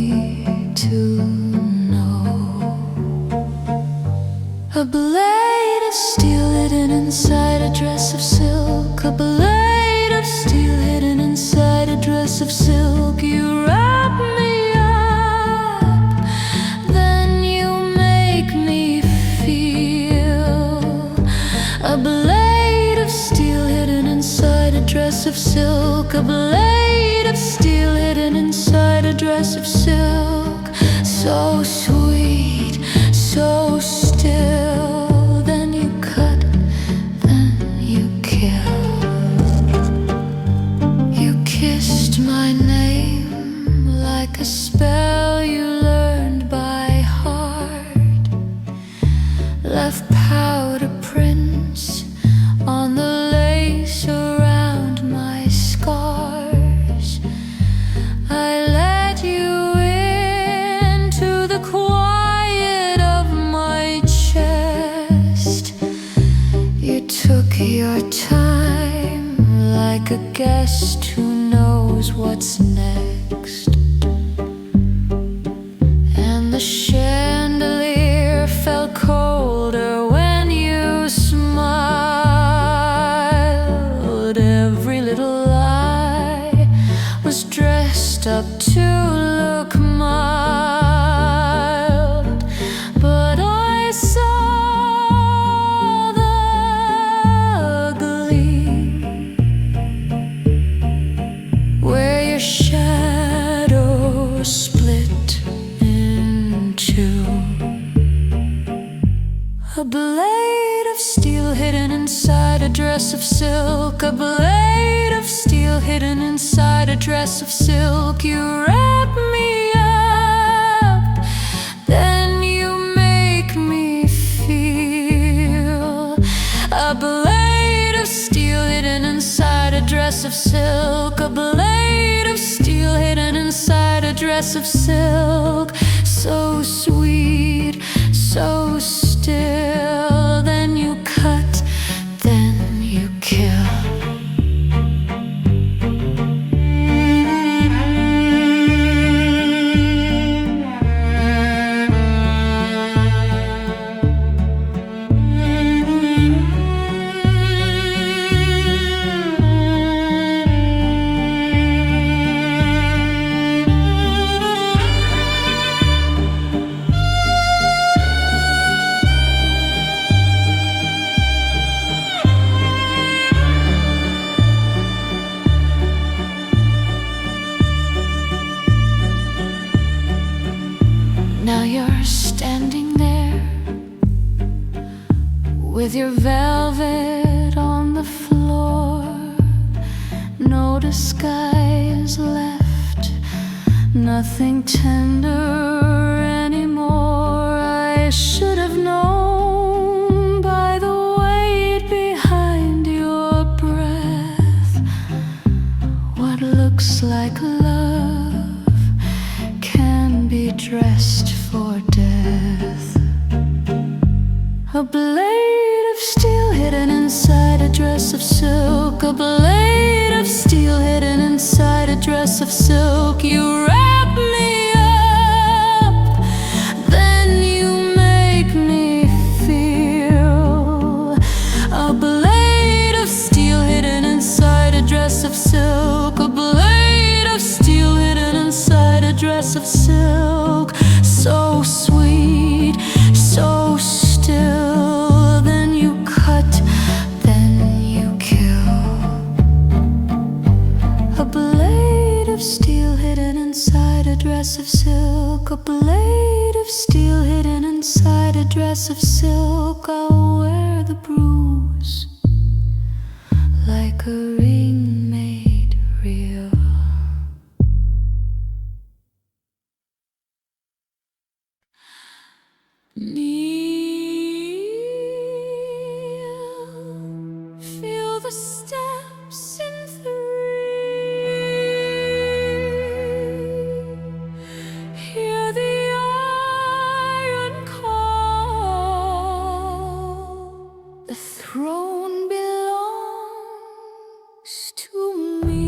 to know. A blade of steel hidden inside a dress of silk. A blade of steel hidden inside a dress of silk. You wrap me up, then you make me feel. A blade of steel hidden inside a dress of silk. A blade of steel hidden inside a dress of silk. So sweet, so still. Then you cut, then you kill. You kissed my name like a spell you learned by heart. Left powder prints on the lace around my scars. I let you into the quiet of my chest. You took your time like a guest who knows what's next. And the chandelier felt colder when you smiled. Every little lie was dressed up to look mild, but I saw the gleam where your shadow split in two. A blade of steel hidden inside a dress of silk. A blade of steel hidden inside a dress of silk. You wrap me up, then you make me feel. A blade of steel hidden inside a dress of silk. A blade of steel hidden inside a dress of silk. So sweet, so still. Then you cut, then you kill. Now you're standing there with your velvet on the floor. No disguise left, nothing tender anymore. I should have known by the weight behind your breath what looks like love can be dressed for death. A blade of steel hidden inside a dress of silk. A blade of steel hidden inside a dress of silk. You wrap me up, then you make me feel. A blade of steel hidden inside a dress of silk. A blade of steel hidden inside a dress of silk. So sweet, so still. Then you cut, then you kill. dress of silk, a blade of steel hidden inside a dress of silk. I'll wear the bruise like a ring made real. Kneel, feel the steps in three, hear the iron call. The throne belongs to me.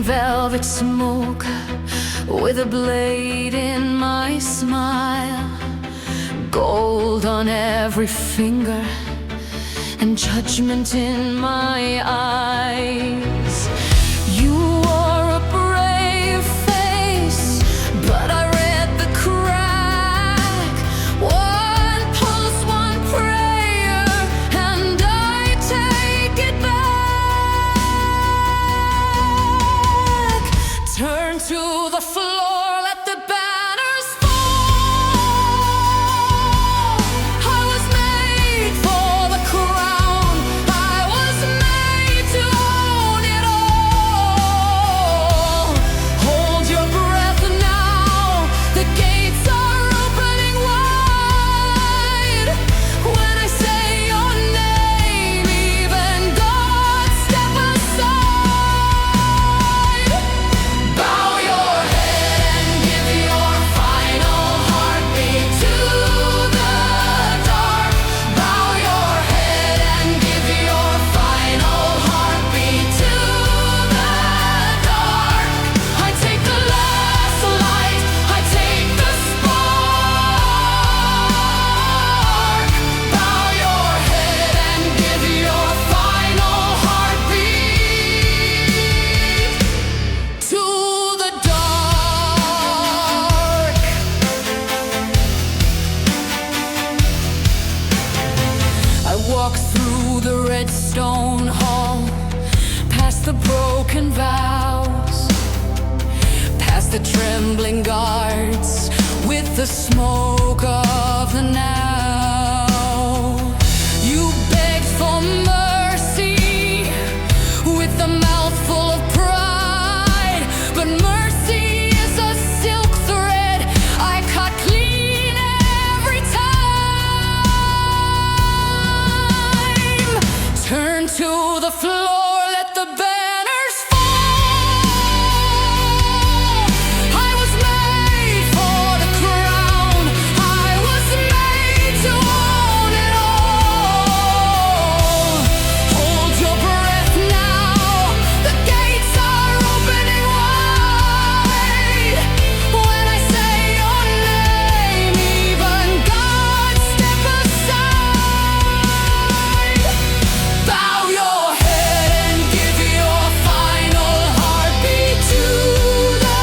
Velvet smoke with a blade in my smile, gold on every finger and judgment in my eyes. You wore a brave face, but I read the crack. One pulse, one prayer, and I take it back. Turn to the floor, let the banners fall. I was made for the crown, I was made to own it all. Hold your breath now, the gates are opening wide. When I say your name, even God step aside. Bow your head and give your final heartbeat to the dark. Bow your head and give your final heartbeat to the dark. I take the last light, I take the spark. Bow your head and give your final heartbeat to the dark. I walk through the red stone hall, past the broken vows, past the trembling guards with the smoke of the now. You begged for mercy with a mouthful of pride, but mercy is a silk thread I cut clean every time. Turn to the floor, let the banners fall. I was made for the crown, I was made to own it all. Hold your breath now, the gates are opening wide. When I say your name, even God step aside. Bow your head and give your final heartbeat to the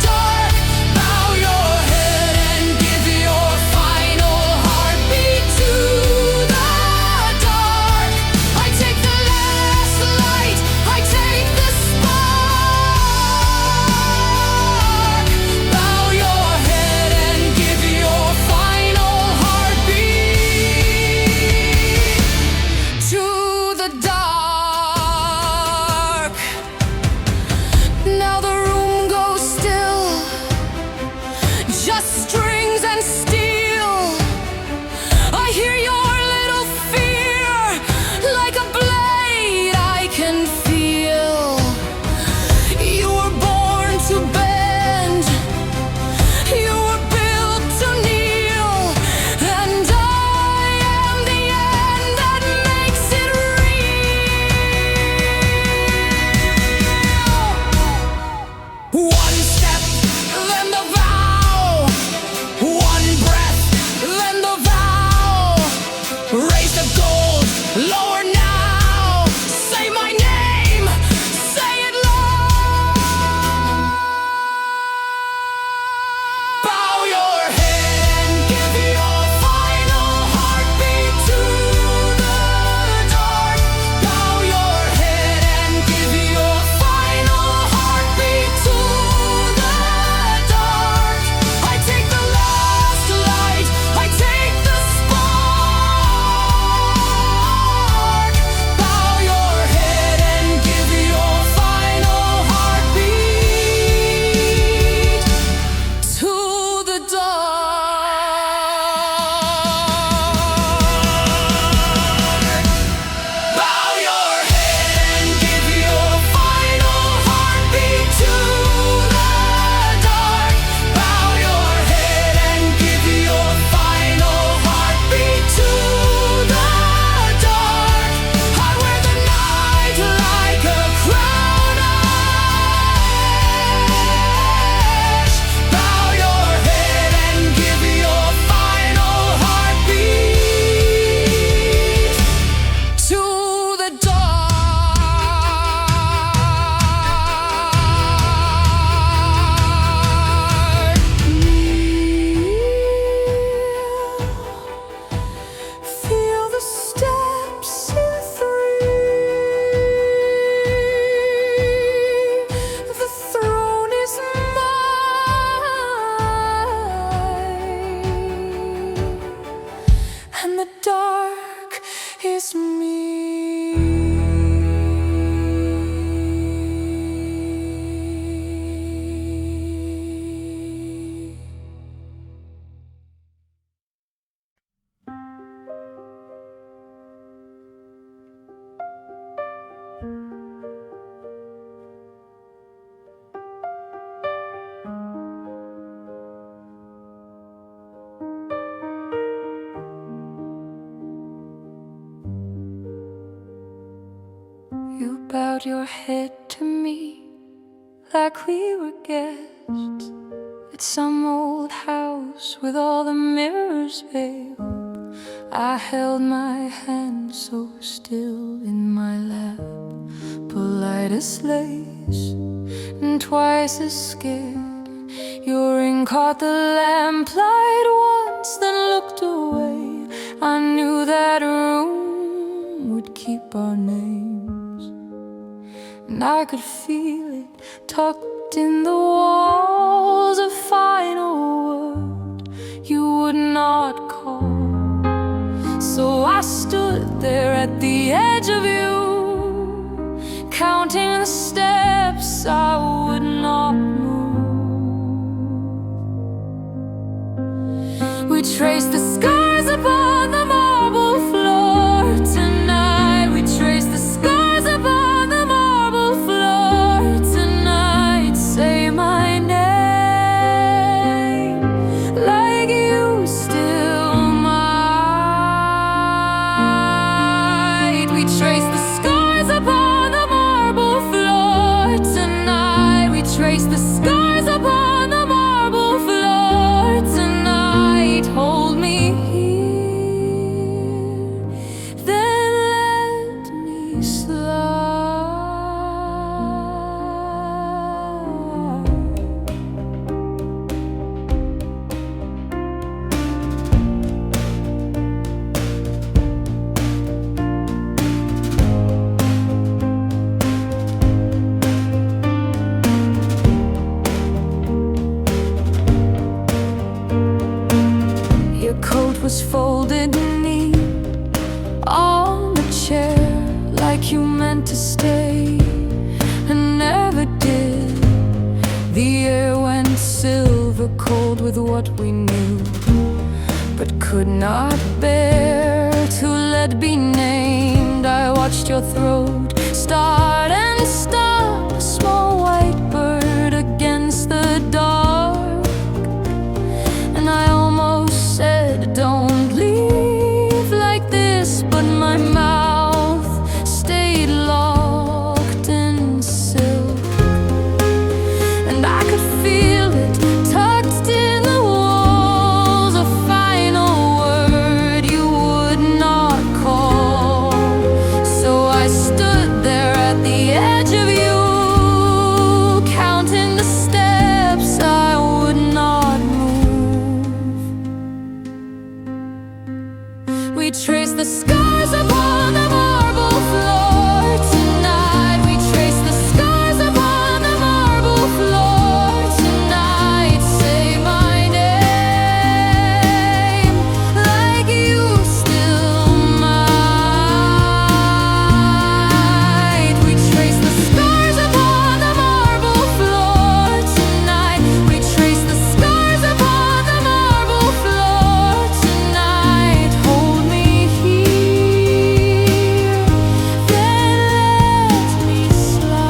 dark. Bow your head and give your final heartbeat to the dark. I take the last light, I take the spark. Bow your head and give your final heartbeat to the dark. Now the room goes still, just strings and steel. I hear your little fear, like a blade I can feel. You were born to bend, you were built to kneel, and I am the end that makes it real. One step, then the vow. One breath, then the vow. Raise the gold, lower now. Say my name, say it loud. kiss me. You bowed your head to me like we were guests at some old house with all the mirrors veiled. I held my hand so still in my lap, polite as lace and twice as scared. Your ring caught the lamplight once, then looked away. I knew that room would keep our names, and I could feel it tucked in the walls, a final word you would not call. So I stood there at the edge of you, counting the steps I would not move. We traced the scars upon the marble floor tonight. We traced the scars upon the marble floor tonight. Say my name like you still might. We traced the scars upon the marble floor tonight. We traced the scars upon the marble floor tonight. Hold me here, then let me slide. Your coat was folded neat on the chair, like you meant to stay and never did. The air went silver cold with what we knew, but could not bear to let be named. I watched your throat start and stop, a small white bird against the dark, and I almost said, don't leave like this, but my mouth stayed locked in silk, and I could feel it tucked in the walls, a final word you would not call. So I stood there at the edge of you, counting the steps I would not move. We traced the scars upon the marble floor tonight. We traced the scars upon the marble floor tonight. Say my name like you still might. We traced the scars upon the marble floor tonight. We traced the scars upon the marble floor tonight. Hold me here, then let me slide.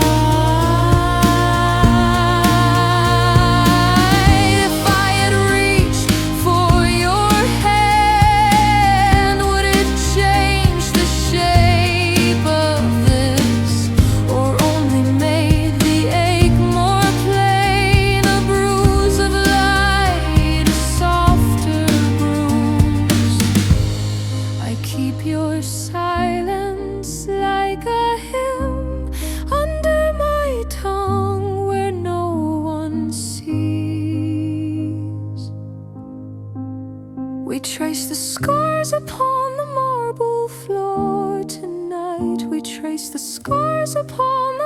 If I had reached for your hand, would it change the shape of this, or only made the ache more plain? A bruise of light, a softer bruise. I keep your silence like a hymn under my tongue where no one sees. We trace the scars upon the marble floor tonight. We trace the scars upon